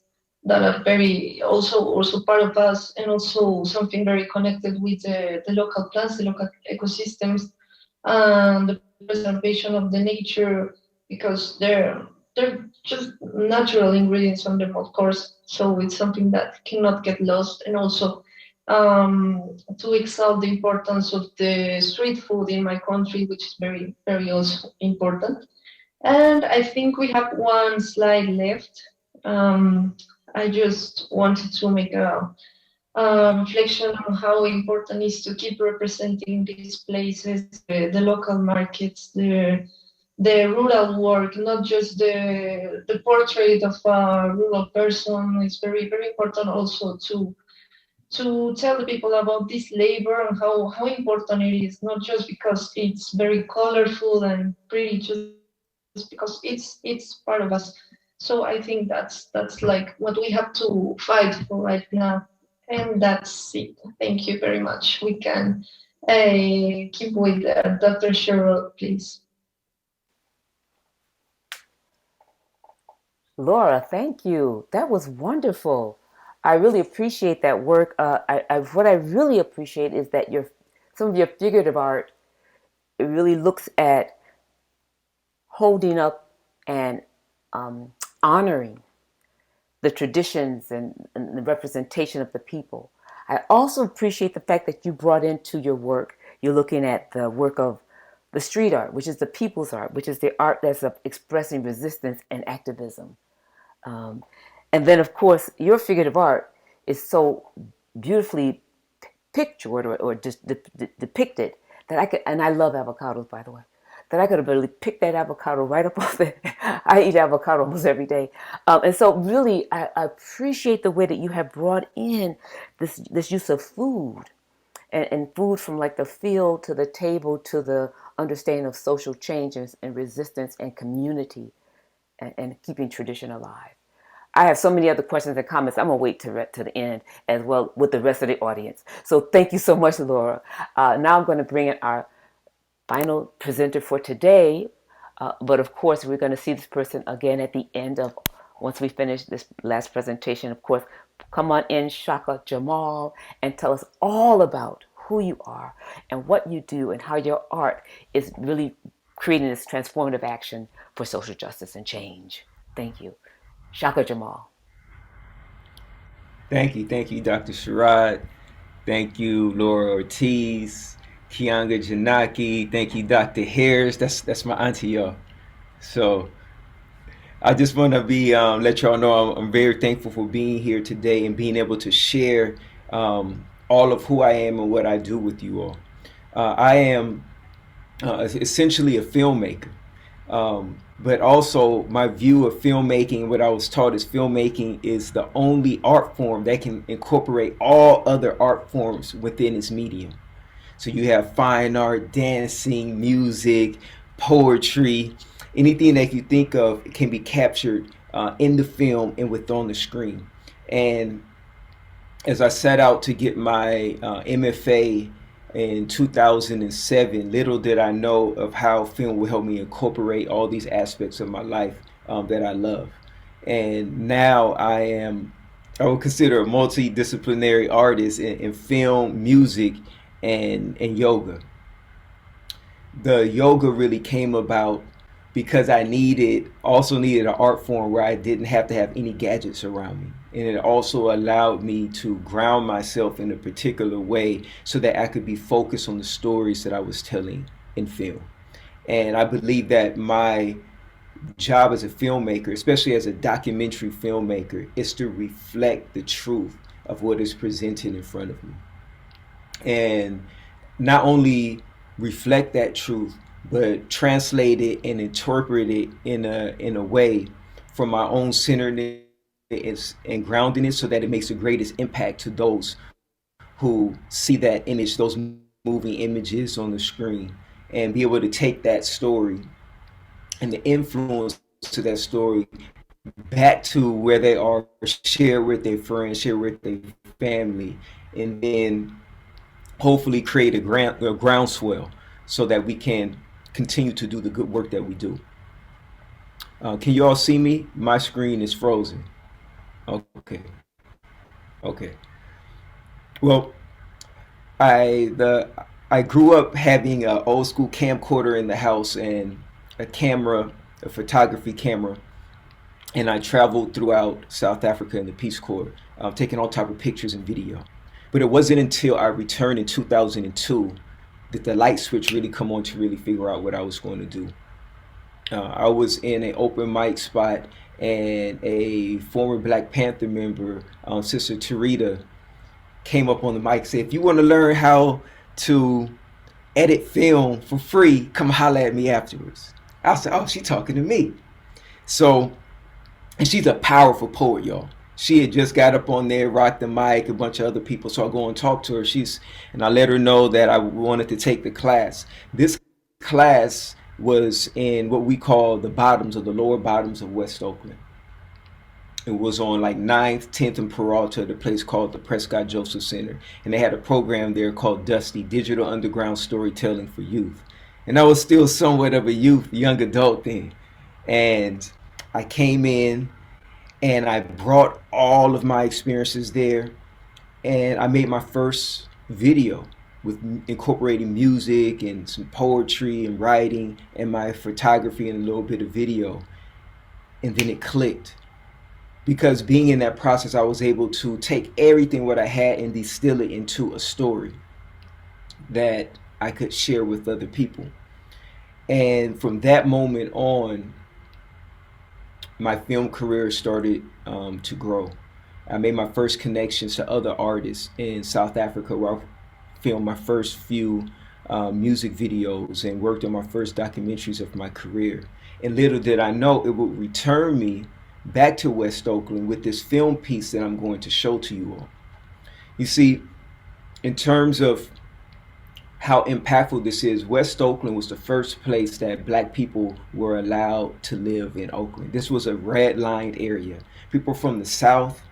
[SPEAKER 9] that are very also part of us, and also something very connected with the local plants, the local ecosystems, and the preservation of the nature, because they're just natural ingredients on them, of course. So it's something that cannot get lost, and also to exalt the importance of the street food in my country, which is very, very also important. And I think we have one slide left. I just wanted to make a reflection on how important it is to keep representing these places, the local markets, the rural work, not just the portrait of a rural person. It's very, very important also to tell the people about this labor and how important it is, not just because it's very colorful and pretty, just because it's part of us. So I think that's like what we have to fight for right now. And that's it. Thank you very much. We can keep with Dr. Cheryl, please.
[SPEAKER 7] Laura, thank you. That was wonderful. I really appreciate that work. What I really appreciate is that some of your figurative art, it really looks at holding up and honoring the traditions and the representation of the people. I also appreciate the fact that you brought into your work, you're looking at the work of the street art, which is the people's art, which is the art that's expressing resistance and activism. And then, of course, your figurative art is so beautifully pictured or just depicted that I could, and I love avocados, by the way, that I could have really picked that avocado right up off there. I eat avocado almost every day. And so really, I appreciate the way that you have brought in this use of food and food from like the field to the table to the understanding of social changes and resistance and community and keeping tradition alive. I have so many other questions and comments. I'm going to wait to the end as well with the rest of the audience. So thank you so much, Laura. Now I'm going to bring in our final presenter for today. But of course, we're going to see this person again at the end of, once we finish this last presentation. Of course, come on in, Shaka Jamal, and tell us all about who you are and what you do and how your art is really creating this transformative action for social justice and change. Thank you. Shaka Jamal.
[SPEAKER 10] Thank you, Dr. Sherrod. Thank you, Laura Ortiz, Kianga Janaki. Thank you, Dr. Harris. That's my auntie, y'all. So I just want to let y'all know I'm very thankful for being here today and being able to share all of who I am and what I do with you all. I am essentially a filmmaker. But also my view of filmmaking, what I was taught is filmmaking is the only art form that can incorporate all other art forms within its medium. So you have fine art, dancing, music, poetry, anything that you think of can be captured in the film and on the screen. And as I set out to get my MFA in 2007, little did I know of how film will help me incorporate all these aspects of my life that I love. And now I would consider a multidisciplinary artist in film, music, and yoga. The yoga really came about because I also needed an art form where I didn't have to have any gadgets around me. And it also allowed me to ground myself in a particular way so that I could be focused on the stories that I was telling in film. And I believe that my job as a filmmaker, especially as a documentary filmmaker, is to reflect the truth of what is presented in front of me. And not only reflect that truth, but translate it and interpret it in a way from my own centeredness it and grounding it so that it makes the greatest impact to those who see that image, those moving images on the screen, and be able to take that story and the influence to that story back to where they are, share with their friends, share with their family, and then hopefully create a groundswell so that we can continue to do the good work that we do. Can you all see me? My screen is frozen. Okay. Okay. Well, I grew up having an old school camcorder in the house and a camera, a photography camera, and I traveled throughout South Africa in the Peace Corps, taking all type of pictures and video. But it wasn't until I returned in 2002 that the light switch really come on to really figure out what I was going to do. I was in an open mic spot, and a former Black Panther member, Sister Tarita, came up on the mic and said, if you want to learn how to edit film for free, come holler at me afterwards. I said, oh, she talking to me. So, and she's a powerful poet, y'all. She had just got up on there, rocked the mic, a bunch of other people. So I go and talk to her. And I let her know that I wanted to take the class. This class was in what we call the bottoms, or the lower bottoms of West Oakland. It was on like 9th, 10th, and Peralta, the place called the Prescott Joseph Center. And they had a program there called Dusty, Digital Underground Storytelling for Youth. And I was still somewhat of a young adult then. And I came in and I brought all of my experiences there. And I made my first video with incorporating music and some poetry and writing and my photography and a little bit of video. And then it clicked. Because being in that process, I was able to take everything what I had and distill it into a story that I could share with other people. And from that moment on, my film career started to grow. I made my first connections to other artists in South Africa, where I filmed my first few music videos and worked on my first documentaries of my career. And little did I know it would return me back to West Oakland with this film piece that I'm going to show to you all. You see, in terms of how impactful this is, West Oakland was the first place that Black people were allowed to live in Oakland. This was a red-lined area. People from the South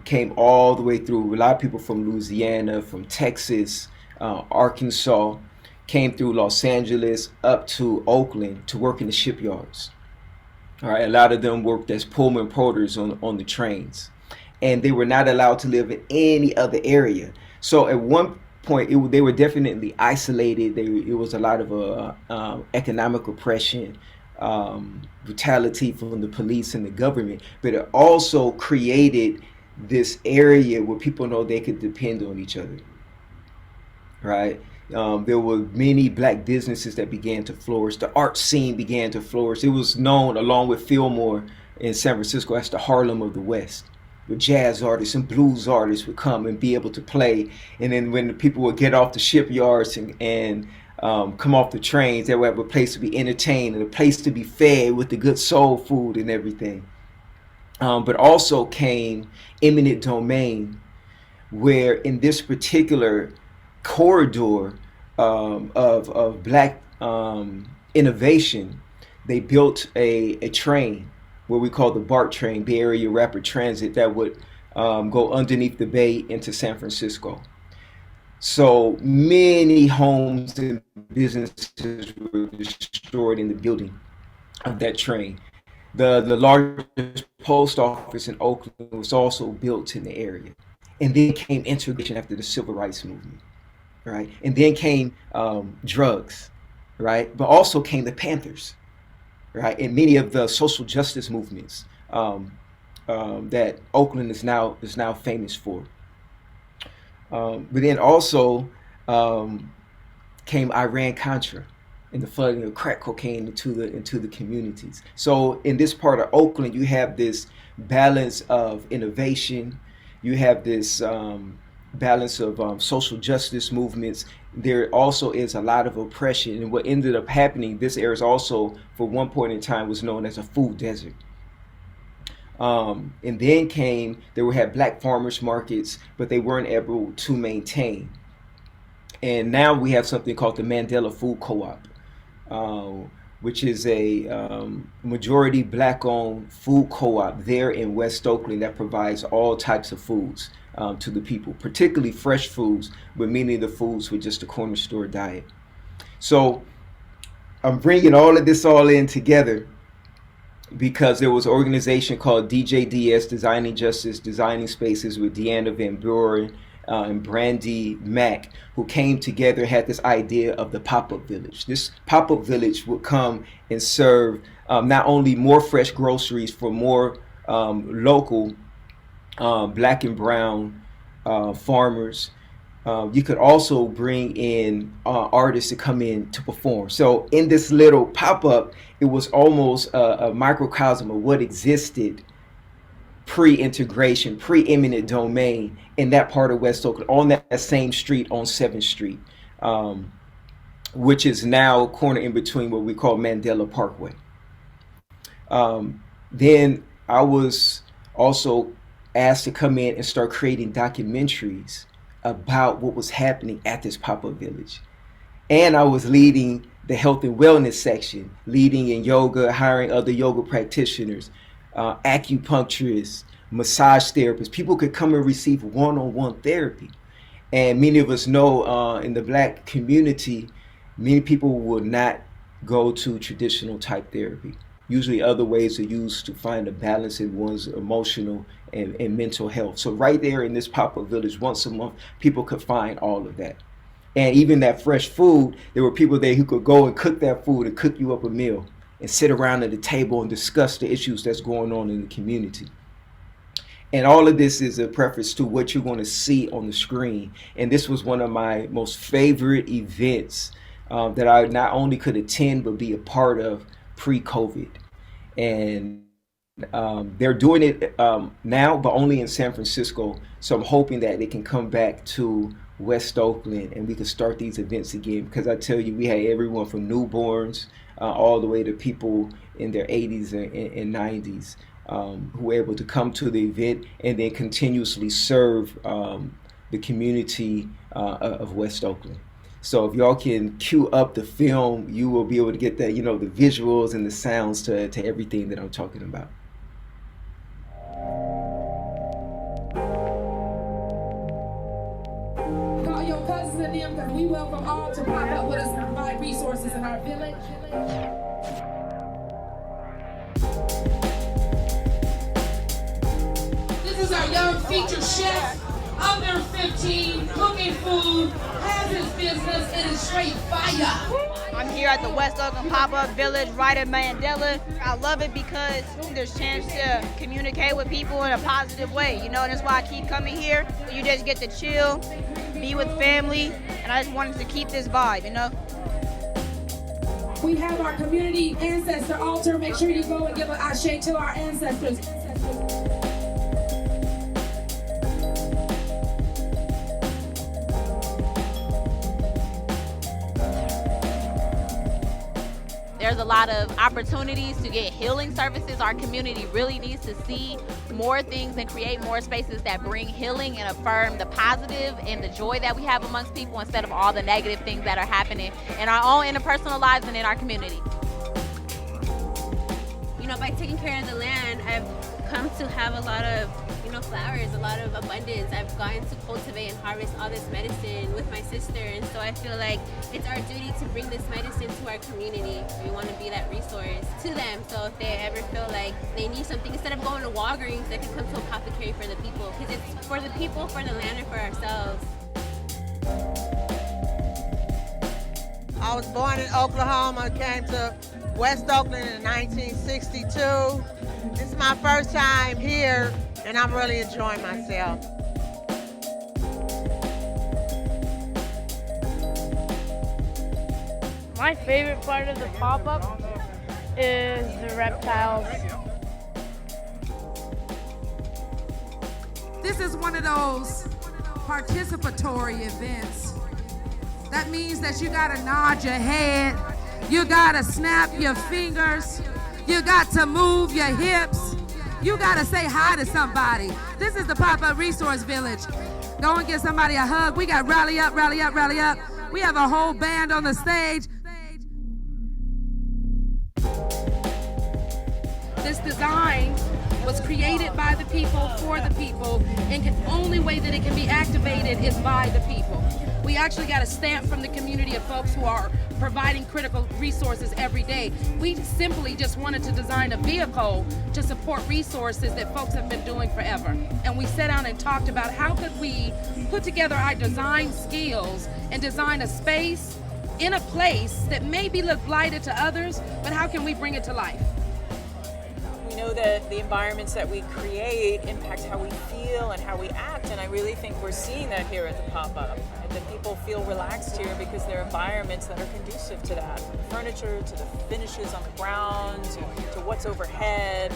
[SPEAKER 10] came all the way through. A lot of people from Louisiana, from Texas, Arkansas, came through Los Angeles up to Oakland to work in the shipyards. All right, a lot of them worked as Pullman porters on the trains, and they were not allowed to live in any other area. So at one point, they were definitely isolated. It was a lot of economic oppression, brutality from the police and the government, but it also created this area where people know they could depend on each other, right? There were many Black businesses that began to flourish. The art scene began to flourish. It was known, along with Fillmore in San Francisco, as the Harlem of the West, where jazz artists and blues artists would come and be able to play. And then when the people would get off the shipyards and come off the trains, they would have a place to be entertained and a place to be fed with the good soul food and everything. But also came eminent domain, where in this particular corridor of Black innovation, they built a train, what we call the BART train, Bay Area Rapid Transit, that would go underneath the bay into San Francisco. So many homes and businesses were destroyed in the building of that train. The largest post office in Oakland was also built in the area. And then came integration after the Civil Rights Movement, right? And then came drugs, right? But also came the Panthers, right? And many of the social justice movements that Oakland is now famous for. But then also came Iran-Contra and the flooding of crack cocaine into the communities. So in this part of Oakland, you have this balance of innovation. You have this balance of social justice movements. There also is a lot of oppression. And what ended up happening, this area is also, for one point in time, was known as a food desert. And then they would have black farmers markets, but they weren't able to maintain. And now we have something called the Mandela Food Co-op, which is a majority black-owned food co-op there in West Oakland that provides all types of foods to the people, particularly fresh foods, but many of the foods were just a corner store diet. So I'm bringing all of this in together because there was an organization called DJDS, Designing Justice, Designing Spaces, with Deanna Van Buren and Brandy Mack, who came together and had this idea of the pop-up village. This pop-up village would come and serve not only more fresh groceries for more local black and brown farmers. You could also bring in artists to come in to perform. So in this little pop-up, it was almost a microcosm of what existed pre-integration, pre-eminent domain in that part of West Oakland, on that same street on 7th Street, which is now a corner in between what we call Mandela Parkway. Then I was also asked to come in and start creating documentaries about what was happening at this pop-up village. And I was leading the health and wellness section, leading in yoga, hiring other yoga practitioners, acupuncturists, massage therapists. People could come and receive one-on-one therapy. And many of us know in the black community, many people will not go to traditional type therapy. Usually other ways are used to find a balance in one's emotional and mental health. So right there in this pop-up village, once a month, people could find all of that. And even that fresh food, there were people there who could go and cook that food and cook you up a meal and sit around at the table and discuss the issues that's going on in the community. And all of this is a preface to what you're going to see on the screen. And this was one of my most favorite events that I not only could attend, but be a part of pre-COVID. And they're doing it now, but only in San Francisco. So I'm hoping that they can come back to West Oakland and we can start these events again. Because I tell you, we had everyone from newborns all the way to people in their 80s and 90s who were able to come to the event and then continuously serve the community of West Oakland. So if y'all can cue up the film, you will be able to get that, the visuals and the sounds to everything that I'm talking about.
[SPEAKER 12] Call your cousins and them, because we welcome all to pop up with us and provide resources in our village. This is our young featured chef, under 15, cooking food, has his business, it is straight fire.
[SPEAKER 13] I'm here at the West Oakland Pop-Up Village right at Mandela. I love it because there's a chance to communicate with people in a positive way, and that's why I keep coming here. You just get to chill, be with family, and I just wanted to keep this vibe,
[SPEAKER 12] We have our community ancestor altar. Make sure you go and give an ashe to our ancestors.
[SPEAKER 14] There's a lot of opportunities to get healing services. Our community really needs to see more things and create more spaces that bring healing and affirm the positive and the joy that we have amongst people instead of all the negative things that are happening in our own interpersonal lives and in our community.
[SPEAKER 15] By taking care of the land, I've come to have a lot of, flowers, a lot of abundance. I've gotten to cultivate and harvest all this medicine with my sister, and so I feel like it's our duty to bring this medicine to our community. We want to be that resource to them, so if they ever feel like they need something, instead of going to Walgreens, they can come to Apothecary for the people, because it's for the people, for the land, and for ourselves.
[SPEAKER 16] I was born in Oklahoma, came to West Oakland in 1962. This is my first time here, and I'm really enjoying myself.
[SPEAKER 17] My favorite part of the pop-up is the reptiles.
[SPEAKER 12] This is one of those participatory events. That means that you gotta nod your head, you gotta snap your fingers, you got to move your hips, You gotta say hi to somebody. This is the Pop-Up Resource Village. Go and give somebody a hug. We got rally up, rally up, rally up. We have a whole band on the stage. This design was created by the people for the people, and the only way that it can be activated is by the people. We actually got a stamp from the community of folks who are providing critical resources every day. We simply just wanted to design a vehicle to support resources that folks have been doing forever. And we sat down and talked about how could we put together our design skills and design a space in a place that maybe look blighted to others, but how can we bring it to life?
[SPEAKER 18] We know that the environments that we create impact how we feel and how we act, and I really think we're seeing that here at the pop-up. That people feel relaxed here because they're environments that are conducive to that. From the furniture to the finishes on the ground to what's overhead,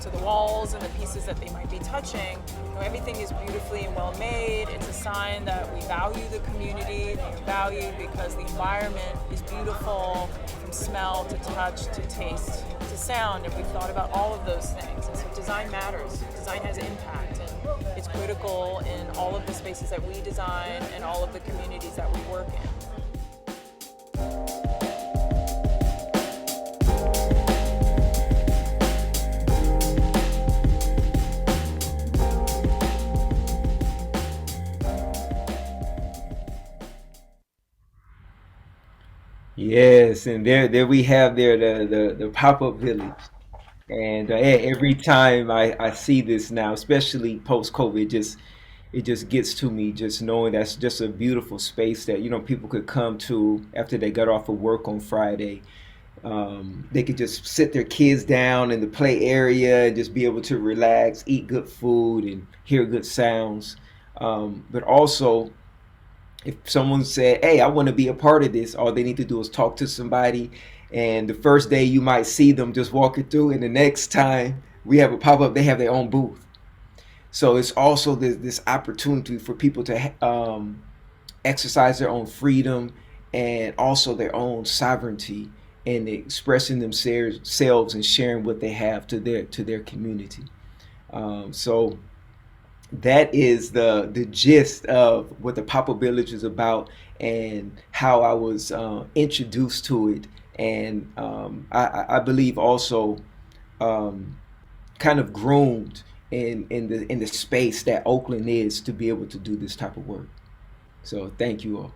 [SPEAKER 18] to the walls and the pieces that they might be touching. Everything is beautifully and well made. It's a sign that we value the community, that you're valued because the environment is beautiful, from smell to touch to taste to sound, and we've thought about all of those things. And so design matters. Design has impact, and it's critical in all of the spaces that we design and all of the communities that we work in.
[SPEAKER 10] Yes, and there we have there the pop-up village. And every time I see this now, especially post-COVID, it just gets to me just knowing that's just a beautiful space that people could come to after they got off of work on Friday. They could just sit their kids down in the play area and just be able to relax, eat good food, and hear good sounds. But also, if someone said, "Hey, I want to be a part of this," all they need to do is talk to somebody. And the first day you might see them just walking through, and the next time we have a pop up, they have their own booth. So it's also this opportunity for people to exercise their own freedom and also their own sovereignty and expressing themselves and sharing what they have to their community. So that is the gist of what the Pop-Up Village is about and how I was introduced to it, and I believe also kind of groomed in the space that Oakland is to be able to do this type of work. So thank you all.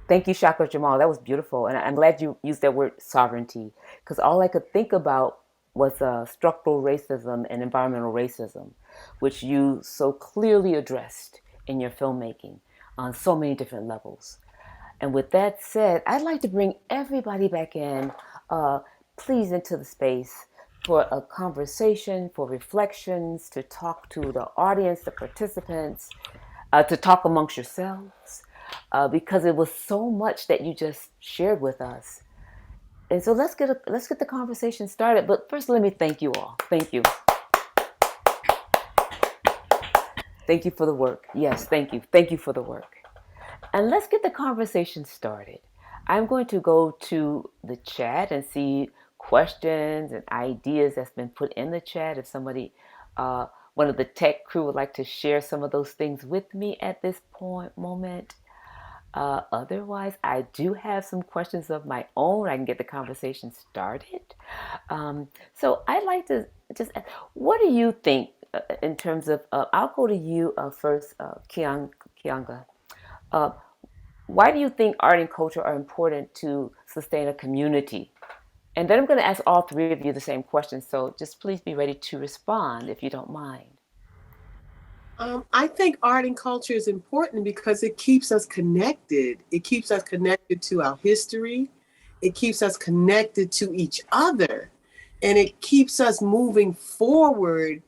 [SPEAKER 7] Thank you, Shaka Jamal. That was beautiful. And I'm glad you used that word sovereignty, because all I could think about was structural racism and environmental racism, which you so clearly addressed in your filmmaking on so many different levels. And with that said, I'd like to bring everybody back in, please, into the space for a conversation, for reflections, to talk to the audience, the participants, to talk amongst yourselves. Because it was so much that you just shared with us, and so let's get the conversation started. But first, let me thank you all. Thank you for the work. Yes, thank you for the work. And let's get the conversation started. I'm going to go to the chat and see questions and ideas that's been put in the chat. If somebody, one of the tech crew, would like to share some of those things with me at this moment. Otherwise, I do have some questions of my own. I can get the conversation started. So I'd like to just ask, what do you think in terms of, I'll go to you first, Kianga. Why do you think art and culture are important to sustain a community? And then I'm going to ask all three of you the same question. So just please be ready to respond if you don't mind.
[SPEAKER 8] I think art and culture is important because it keeps us connected. It keeps us connected to our history. It keeps us connected to each other. And it keeps us moving forward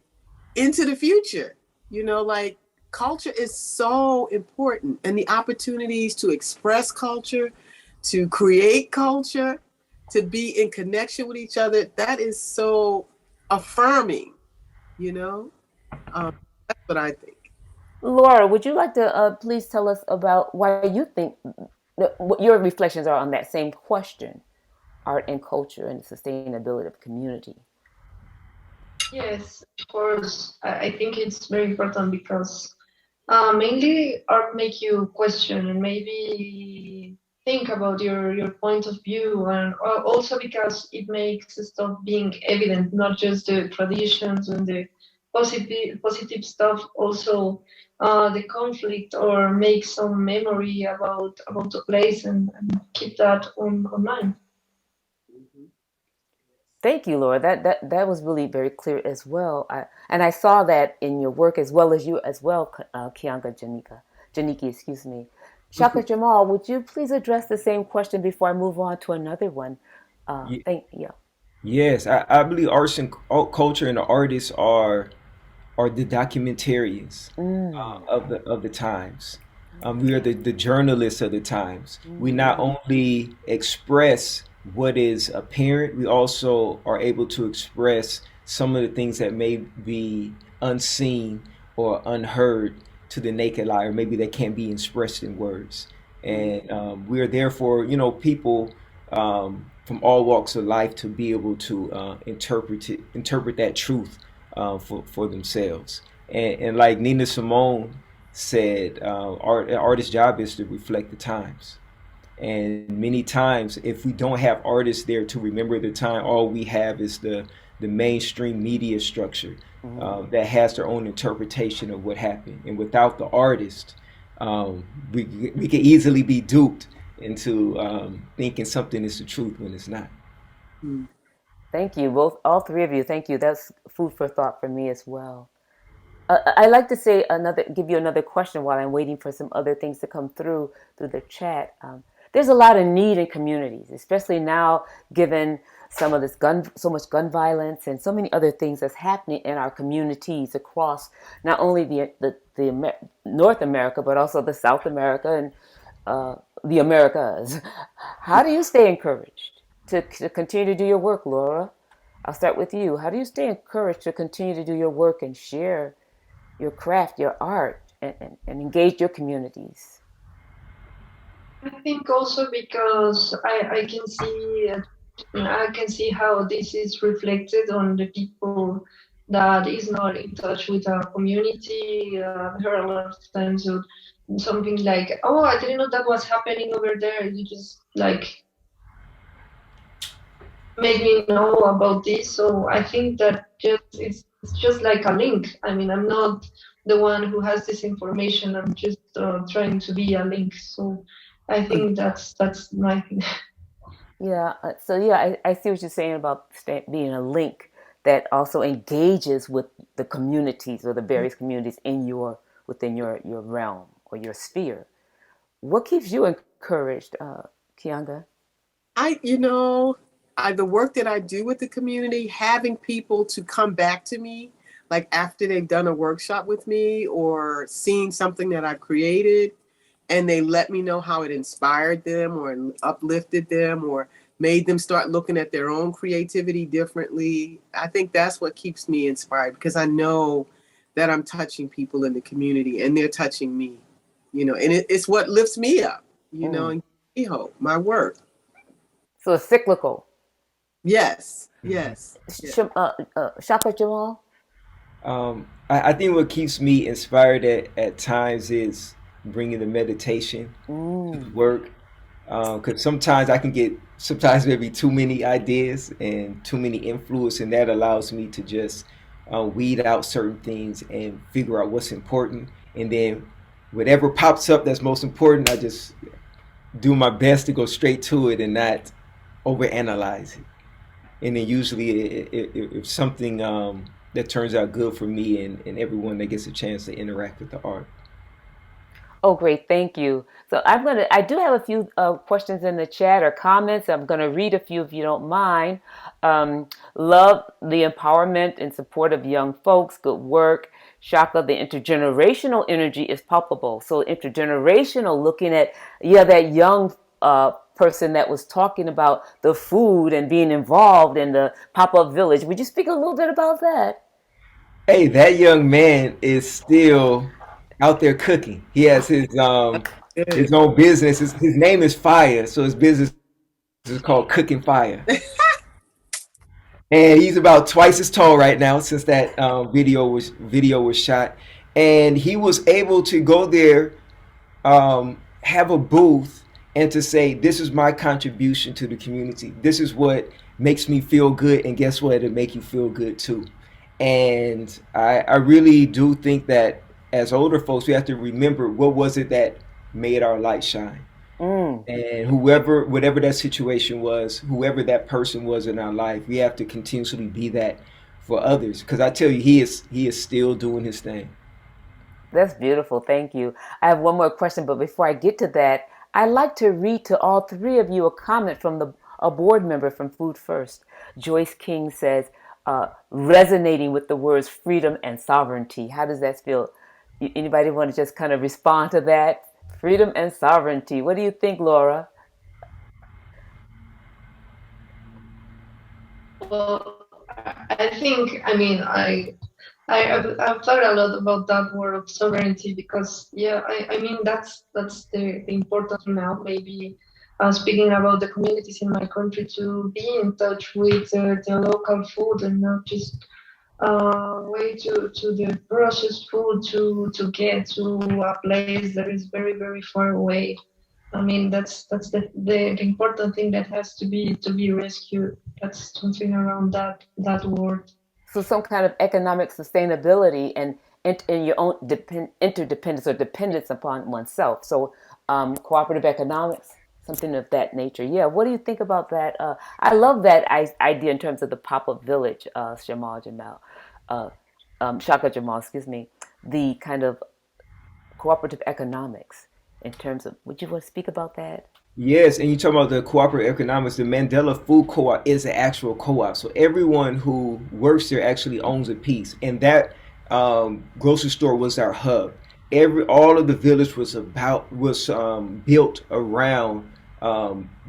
[SPEAKER 8] into the future. Like culture is so important. And the opportunities to express culture, to create culture, to be in connection with each other, that is so affirming, That's what I think.
[SPEAKER 7] Laura, would you like to please tell us about why you think what your reflections are on that same question? art and culture and the sustainability of community?
[SPEAKER 9] Yes, of course. I think it's very important because mainly art make you question and maybe think about your point of view, and also because it makes stuff being evident, not just the traditions and the positive stuff, also the conflict, or make some memory about the place, and keep that online.
[SPEAKER 7] Thank you, Laura. That was really very clear as well. And I saw that in your work as well as you as well, Kianga Janiki, excuse me. Shaka Jamal, would you please address the same question before I move on to another one? Yeah.
[SPEAKER 10] Yes, I believe arts and culture and the artists are the documentarians of the times. We are the journalists of the times. We not only express what is apparent, we also are able to express some of the things that may be unseen or unheard to the naked eye, or maybe that can't be expressed in words. And we are therefore, people from all walks of life to be able to interpret that truth for themselves. And like Nina Simone said, an artist's job is to reflect the times. And many times, if we don't have artists there to remember the time, all we have is the mainstream media structure that has their own interpretation of what happened. And without the artist, we can easily be duped into thinking something is the truth when it's not.
[SPEAKER 7] Thank you, all three of you. Thank you. That's food for thought for me as well. I like to give you another question while I'm waiting for some other things to come through the chat. There's a lot of need in communities, especially now, given so much gun violence and so many other things that's happening in our communities across not only the North America, but also the South America and the Americas. How do you stay encouraged to continue to do your work, Laura? I'll start with you. How do you stay encouraged to continue to do your work and share your craft, your art, and engage your communities?
[SPEAKER 9] I think also because I can see how this is reflected on the people that is not in touch with our community. I've heard a lot of times of something like, "Oh, I didn't know that was happening over there." You just like make me know about this. So I think that it's just like a link. I mean, I'm not the one who has this information. I'm just trying to be a link. So I think that's my thing.
[SPEAKER 7] Yeah. I see what you're saying about being a link that also engages with the communities or the various communities within your realm or your sphere. What keeps you encouraged, Kianga?
[SPEAKER 8] The work that I do with the community, having people to come back to me, like after they've done a workshop with me or seen something that I've created, and they let me know how it inspired them or uplifted them or made them start looking at their own creativity differently. I think that's what keeps me inspired, because I know that I'm touching people in the community and they're touching me, and it's what lifts me up, and gives me hope, my work.
[SPEAKER 7] So it's cyclical.
[SPEAKER 8] Yes.
[SPEAKER 7] Shaka Jamal?
[SPEAKER 10] I think what keeps me inspired at times is bringing the meditation to the work. Because sometimes I can get maybe too many ideas and too many influence, and that allows me to just weed out certain things and figure out what's important. And then whatever pops up that's most important, I just do my best to go straight to it and not overanalyze it. And then usually if something that turns out good for me and everyone that gets a chance to interact with the art.
[SPEAKER 7] Oh, great. Thank you. So I do have a few questions in the chat or comments. I'm going to read a few if you don't mind. Love the empowerment and support of young folks. Good work. Shaka, the intergenerational energy is palpable. So intergenerational, looking at, that young person that was talking about the food and being involved in the pop-up village. Would you speak a little bit about that?
[SPEAKER 10] Hey, that young man is still out there cooking. He has his own business. His name is Fire, so his business This is called Cooking Fire. And he's about twice as tall right now since that video was shot. And he was able to go there, have a booth, and to say, "This is my contribution to the community. This is what makes me feel good, and guess what? It'll make you feel good too." And I really do think that as older folks, we have to remember what was it that made our light shine. And whatever that situation was, whoever that person was in our life, we have to continuously be that for others. Because I tell you, he is still doing his thing.
[SPEAKER 7] That's beautiful. Thank you. I have one more question, but before I get to that, I'd like to read to all three of you a comment from a board member from Food First. Joyce King says, resonating with the words freedom and sovereignty. How does that feel? Anybody want to just kind of respond to that? Freedom and sovereignty. What do you think, Laura?
[SPEAKER 9] Well, I think, I mean, I've thought a lot about that word of sovereignty because, yeah, I mean, that's the important thing now. Maybe speaking about the communities in my country to be in touch with the local food and not just way to the processed food to get to a place that is very very far away. I mean that's the important thing that has to be rescued. That's something around that word.
[SPEAKER 7] So some kind of economic sustainability and in your own interdependence or dependence upon oneself. So cooperative economics, something of that nature. Yeah. What do you think about that? I love that idea in terms of the pop-up village, Shaka Jamal, excuse me, the kind of cooperative economics in terms of, would you want to speak about that?
[SPEAKER 10] Yes, and you talk about the cooperative economics. The Mandela Food Co-op is an actual co-op, so everyone who works there actually owns a piece. And that grocery store was our hub. All of the village was built around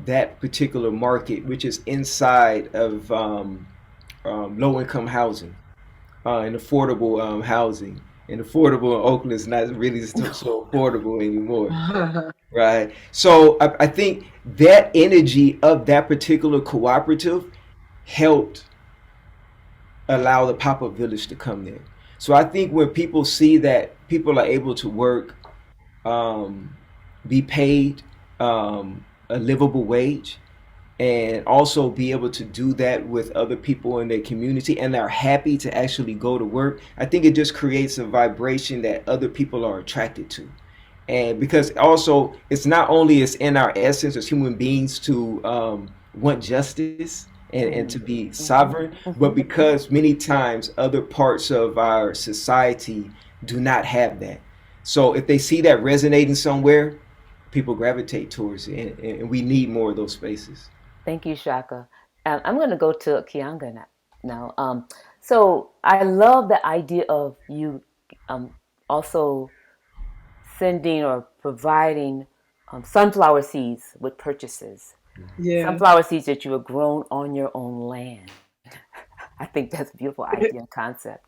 [SPEAKER 10] that particular market, which is inside of low income housing and affordable housing. And affordable in Oakland is not really so affordable anymore. Right. So I think that energy of that particular cooperative helped allow the pop-up village to come there. So I think when people see that people are able to work, be paid a livable wage, and also be able to do that with other people in their community and they're happy to actually go to work, I think it just creates a vibration that other people are attracted to. And because also it's not only it's in our essence as human beings to want justice and to be sovereign, but because many times other parts of our society do not have that. So if they see that resonating somewhere, people gravitate towards it, and we need more of those spaces.
[SPEAKER 7] Thank you, Shaka. I'm going to go to Kianga now. So I love the idea of you also sending or providing sunflower seeds with purchases.
[SPEAKER 8] Yeah.
[SPEAKER 7] Sunflower seeds that you have grown on your own land. I think that's a beautiful idea and concept.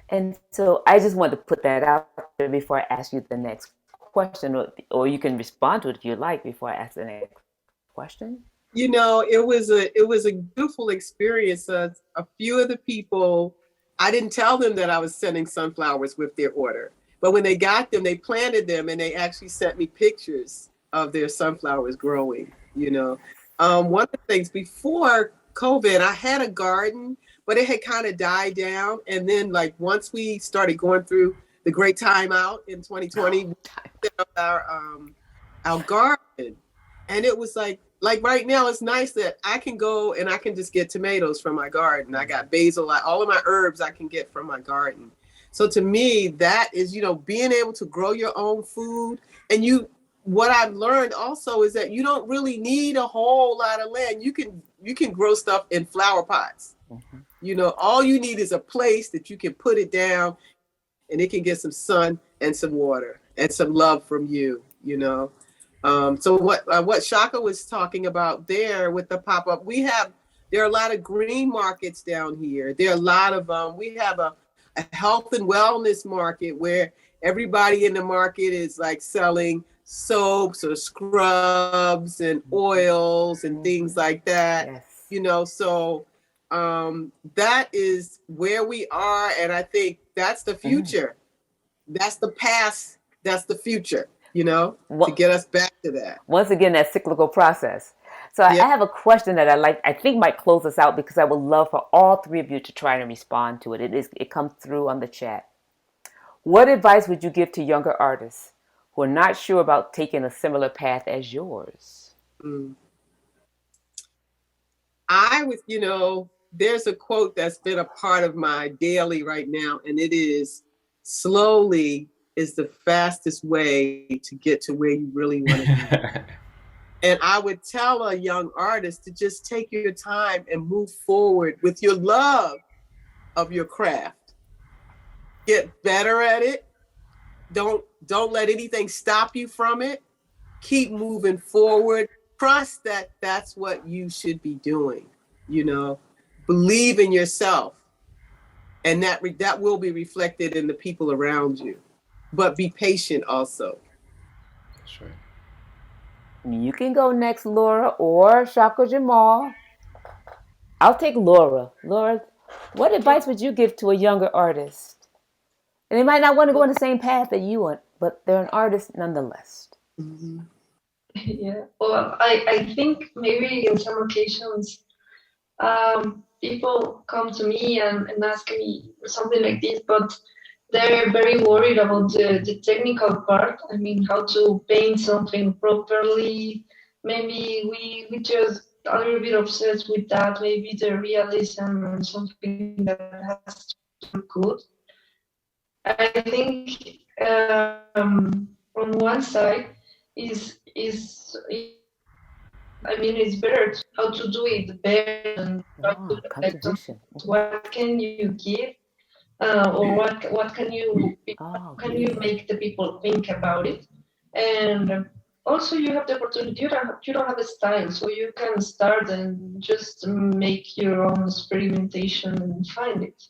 [SPEAKER 7] And so I just wanted to put that out there before I ask you the next question, or you can respond to it if you like before I ask the next question.
[SPEAKER 8] You know, it was a beautiful experience. A few of the people, I didn't tell them that I was sending sunflowers with their order, but when they got them, they planted them and they actually sent me pictures of their sunflowers growing. You know, one of the things before COVID, I had a garden, but it had kind of died down. And then, like once we started going through the great time out in 2020, we set up our garden, and it was like right now, it's nice that I can go and I can just get tomatoes from my garden. I got basil, all of my herbs I can get from my garden. So to me, that is, you know, being able to grow your own food. And what I've learned also is that you don't really need a whole lot of land. You can grow stuff in flower pots. Mm-hmm. You know, all you need is a place that you can put it down and it can get some sun and some water and some love from you, you know. So what Shaka was talking about there with the pop-up, there are a lot of green markets down here. There are a lot of, we have a health and wellness market where everybody in the market is like selling soaps or scrubs and oils and things like that.
[SPEAKER 7] Yes.
[SPEAKER 8] You know, so that is where we are, and I think that's the future. That's the past. That's the future. You know, to get us back to that.
[SPEAKER 7] Once again, that cyclical process. So I have a question that I think might close us out, because I would love for all three of you to try and respond to it. It comes through on the chat. What advice would you give to younger artists who are not sure about taking a similar path as yours?
[SPEAKER 8] I would, you know, there's a quote that's been a part of my daily right now, and it is, slowly is the fastest way to get to where you really want to be. And I would tell a young artist to just take your time and move forward with your love of your craft. Get better at it. Don't let anything stop you from it. Keep moving forward. Trust that that's what you should be doing. You know, believe in yourself, and that will be reflected in the people around you. But be patient also.
[SPEAKER 10] That's right.
[SPEAKER 7] You can go next, Laura, or Shaka Jamal. I'll take Laura. Laura, what advice would you give to a younger artist? And they might not want to go on the same path that you want, but they're an artist nonetheless.
[SPEAKER 9] Yeah, well, I think maybe in some occasions, people come to me and ask me something like this, but they're very worried about the technical part. I mean, how to paint something properly. Maybe we just a little bit obsessed with that. Maybe the realism and something that has to look good. I think on one side is I mean, it's better how to do it better and try to reflect on what can you give, or what can you make the people think about it. And also you have the opportunity, you don't have a style, so you can start and just make your own experimentation and find it.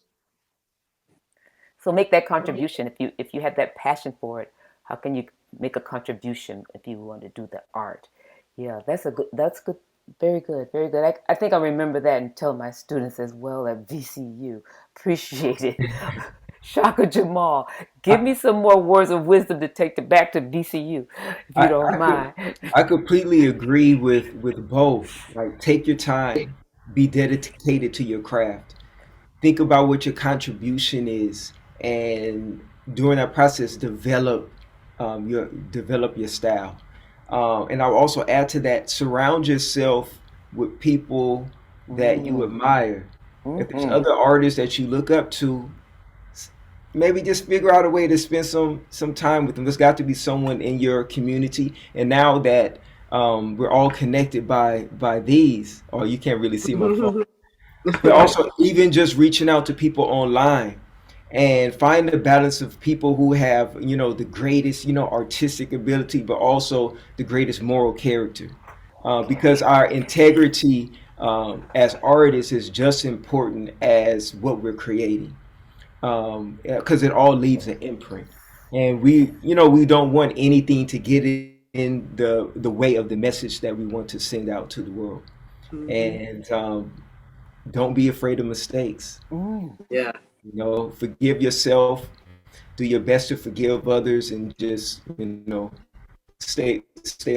[SPEAKER 7] So make that contribution. If you have that passion for it, how can you make a contribution if you want to do the art? Yeah, that's good. Very good, very good. I think I remember that and tell my students as well at VCU. Appreciate it. Shaka Jamal, give me some more words of wisdom to take back to VCU, if you don't mind.
[SPEAKER 10] I completely agree with both. Like, take your time, be dedicated to your craft. Think about what your contribution is, and during that process, develop your style. And I'll also add to that: surround yourself with people that you admire. If there's other artists that you look up to, maybe just figure out a way to spend some time with them. There's got to be someone in your community. And now that we're all connected by these, or you can't really see my phone, but also even just reaching out to people online and find the balance of people who have, the greatest, artistic ability, but also the greatest moral character. Because our integrity as artists is just important as what we're creating. Because it all leaves an imprint. And we don't want anything to get in the way of the message that we want to send out to the world. And don't be afraid of mistakes.
[SPEAKER 8] Yeah.
[SPEAKER 10] Forgive yourself, do your best to forgive others, and just, stay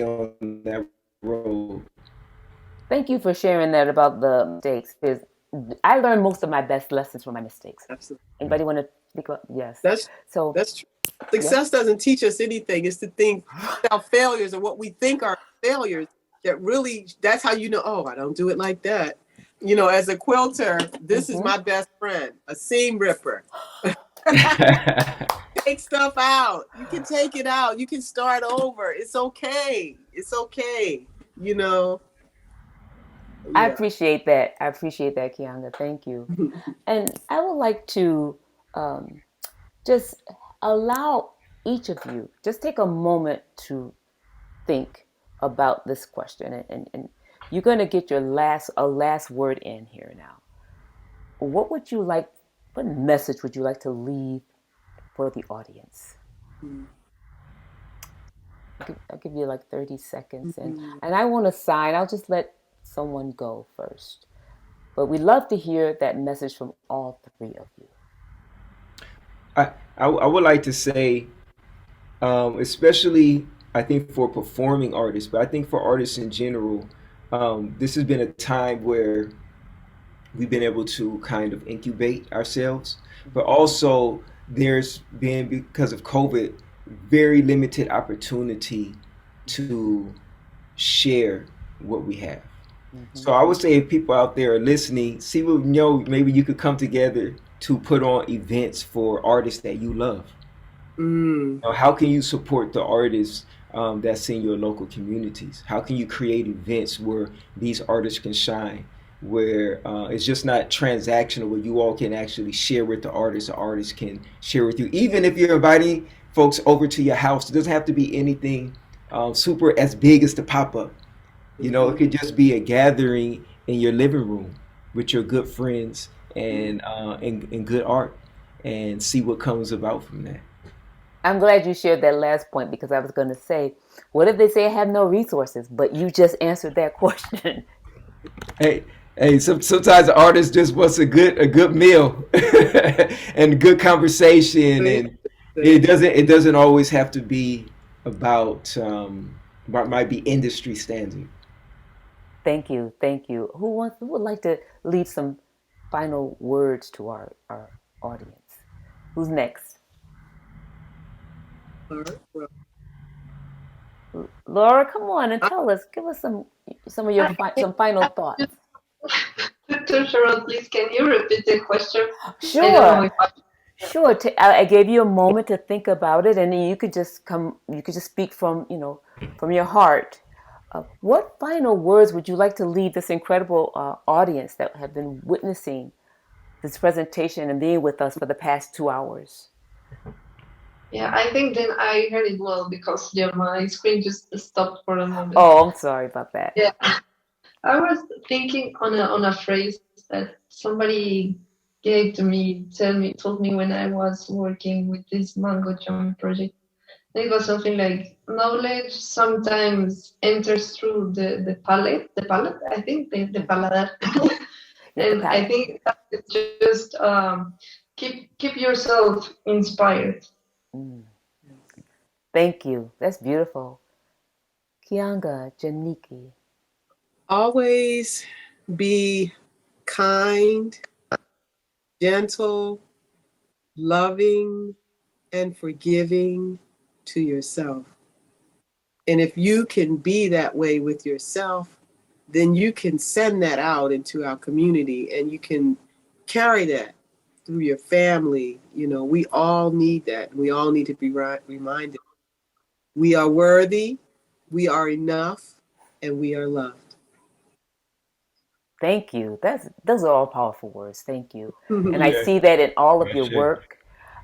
[SPEAKER 10] on that road.
[SPEAKER 7] Thank you for sharing that about the mistakes, because I learned most of my best lessons from my mistakes.
[SPEAKER 8] Absolutely.
[SPEAKER 7] Anybody want to speak about? Yes.
[SPEAKER 8] That's true. Success doesn't teach us anything. It's to think about failures or what we think are failures that really, that's how you know, oh, I don't do it like that. As a quilter, this is my best friend, a seam ripper. Take stuff out. You can take it out. You can start over. It's okay. It's okay. Yeah.
[SPEAKER 7] I appreciate that. Kianga. Thank you. And I would like to just allow each of you, just take a moment to think about this question. And you're going to get a last word in here now. What message would you like to leave for the audience? I'll give you like 30 seconds. And I want to sign. I'll just let someone go first. But we'd love to hear that message from all three of you.
[SPEAKER 10] I would like to say, especially I think for performing artists, but I think for artists in general, this has been a time where we've been able to kind of incubate ourselves, but also there's been, because of COVID, very limited opportunity to share what we have. So I would say if people out there are listening, see what maybe you could come together to put on events for artists that you love. How can you support the artists that's in your local communities? How can you create events where these artists can shine, where it's just not transactional, where you all can actually share with the artist can share with you. Even if you're inviting folks over to your house, it doesn't have to be anything super as big as the pop-up. It could just be a gathering in your living room with your good friends and good art, and see what comes about from that.
[SPEAKER 7] I'm glad you shared that last point, because I was going to say, what if they say I have no resources? But you just answered that question.
[SPEAKER 10] Hey, sometimes the artist just wants a good meal and good conversation, and it doesn't always have to be about what might be industry standard.
[SPEAKER 7] Thank you. Who would like to leave some final words to our audience? Who's next? Laura, come on and tell us. Give us some of your some final thoughts.
[SPEAKER 9] Dr. Sharon, please, can you repeat the question?
[SPEAKER 7] Sure. Sure. I gave you a moment to think about it, and you could just speak from your heart. What final words would you like to leave this incredible audience that have been witnessing this presentation and being with us for the past 2 hours?
[SPEAKER 9] Yeah, I think then I heard it well, because my screen just stopped for a moment.
[SPEAKER 7] Oh, I'm sorry about that.
[SPEAKER 9] Yeah, I was thinking on a phrase that somebody gave to me, told me when I was working with this Mango Jam project. It was something like, knowledge sometimes enters through the palate, I think, the paladar. And I think it's just keep yourself inspired.
[SPEAKER 7] Thank you. That's beautiful. Kianga, Janiki.
[SPEAKER 8] Always be kind, gentle, loving, and forgiving to yourself. And if you can be that way with yourself, then you can send that out into our community, and you can carry that through your family. We all need that. We all need to be reminded. We are worthy, we are enough, and we are loved.
[SPEAKER 7] Thank you. Those are all powerful words. Thank you. And I see that in all of your work.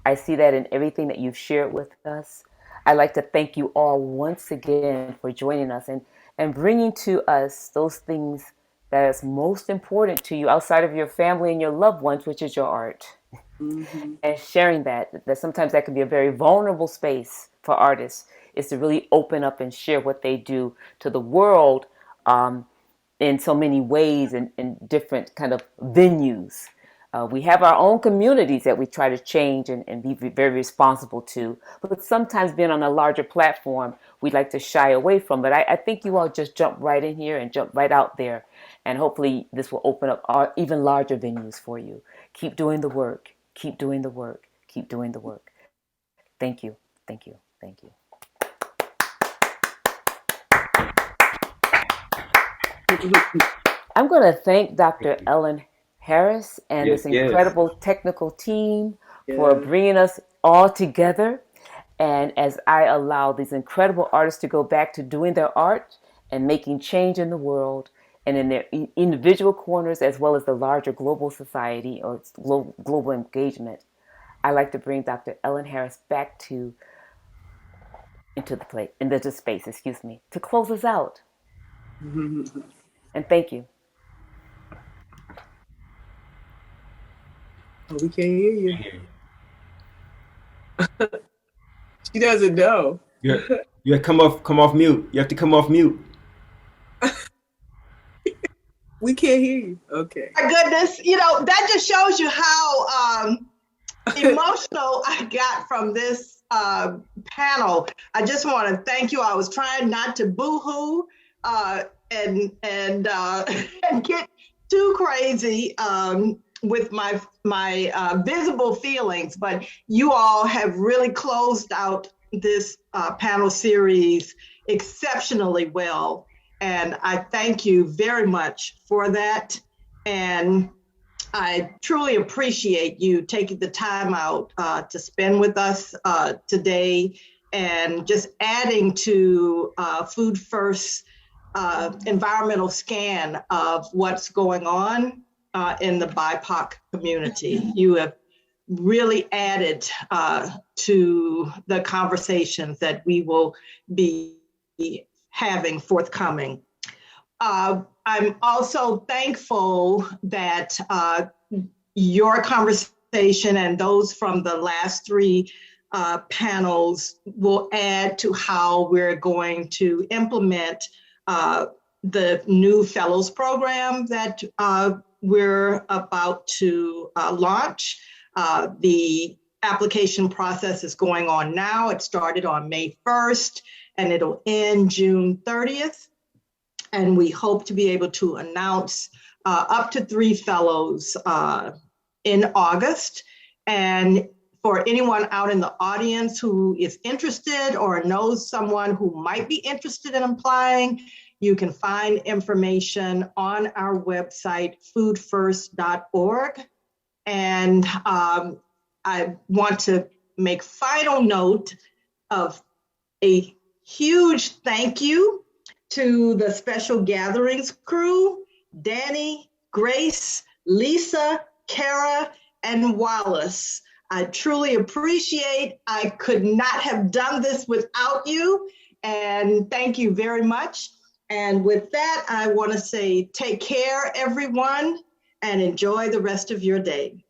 [SPEAKER 7] I see that in everything that you've shared with us. I'd like to thank you all once again for joining us and bringing to us those things that is most important to you outside of your family and your loved ones, which is your art. And sharing that sometimes that can be a very vulnerable space for artists, is to really open up and share what they do to the world in so many ways and in different kind of venues. We have our own communities that we try to change and be very responsible to, but sometimes being on a larger platform, we like to shy away from. But I think you all just jump right in here and jump right out there, and hopefully this will open up even larger venues for you. Keep doing the work. Keep doing the work. Keep doing the work. Thank you. Thank you. Thank you. I'm going to thank Dr. Ellen Harris and this incredible technical team for bringing us all together. And as I allow these incredible artists to go back to doing their art and making change in the world and in their individual corners, as well as the larger global society or global engagement, I like to bring Dr. Ellen Harris back into the space, to close us out. And thank you.
[SPEAKER 8] Oh, we can't hear you. She doesn't know.
[SPEAKER 10] Yeah. You have to come off mute. You have to come off mute.
[SPEAKER 8] We can't hear you. Okay.
[SPEAKER 1] My goodness, that just shows you how emotional I got from this panel. I just want to thank you. I was trying not to boo-hoo and and get too crazy with my visible feelings, but you all have really closed out this panel series exceptionally well. And I thank you very much for that. And I truly appreciate you taking the time out to spend with us today and just adding to Food First environmental scan of what's going on in the BIPOC community. You have really added to the conversations that we will be having forthcoming. I'm also thankful that your conversation and those from the last three panels will add to how we're going to implement the new fellows program that we're about to launch. The application process is going on now. It started on May 1st and it'll end June 30th. And we hope to be able to announce up to 3 fellows in August. And for anyone out in the audience who is interested or knows someone who might be interested in applying, you can find information on our website, foodfirst.org. And I want to make final note of a huge thank you to the Special Gatherings crew, Danny, Grace, Lisa, Kara, and Wallace. I truly appreciate. I could not have done this without you, and thank you very much. And with that, I want to say take care, everyone, and enjoy the rest of your day.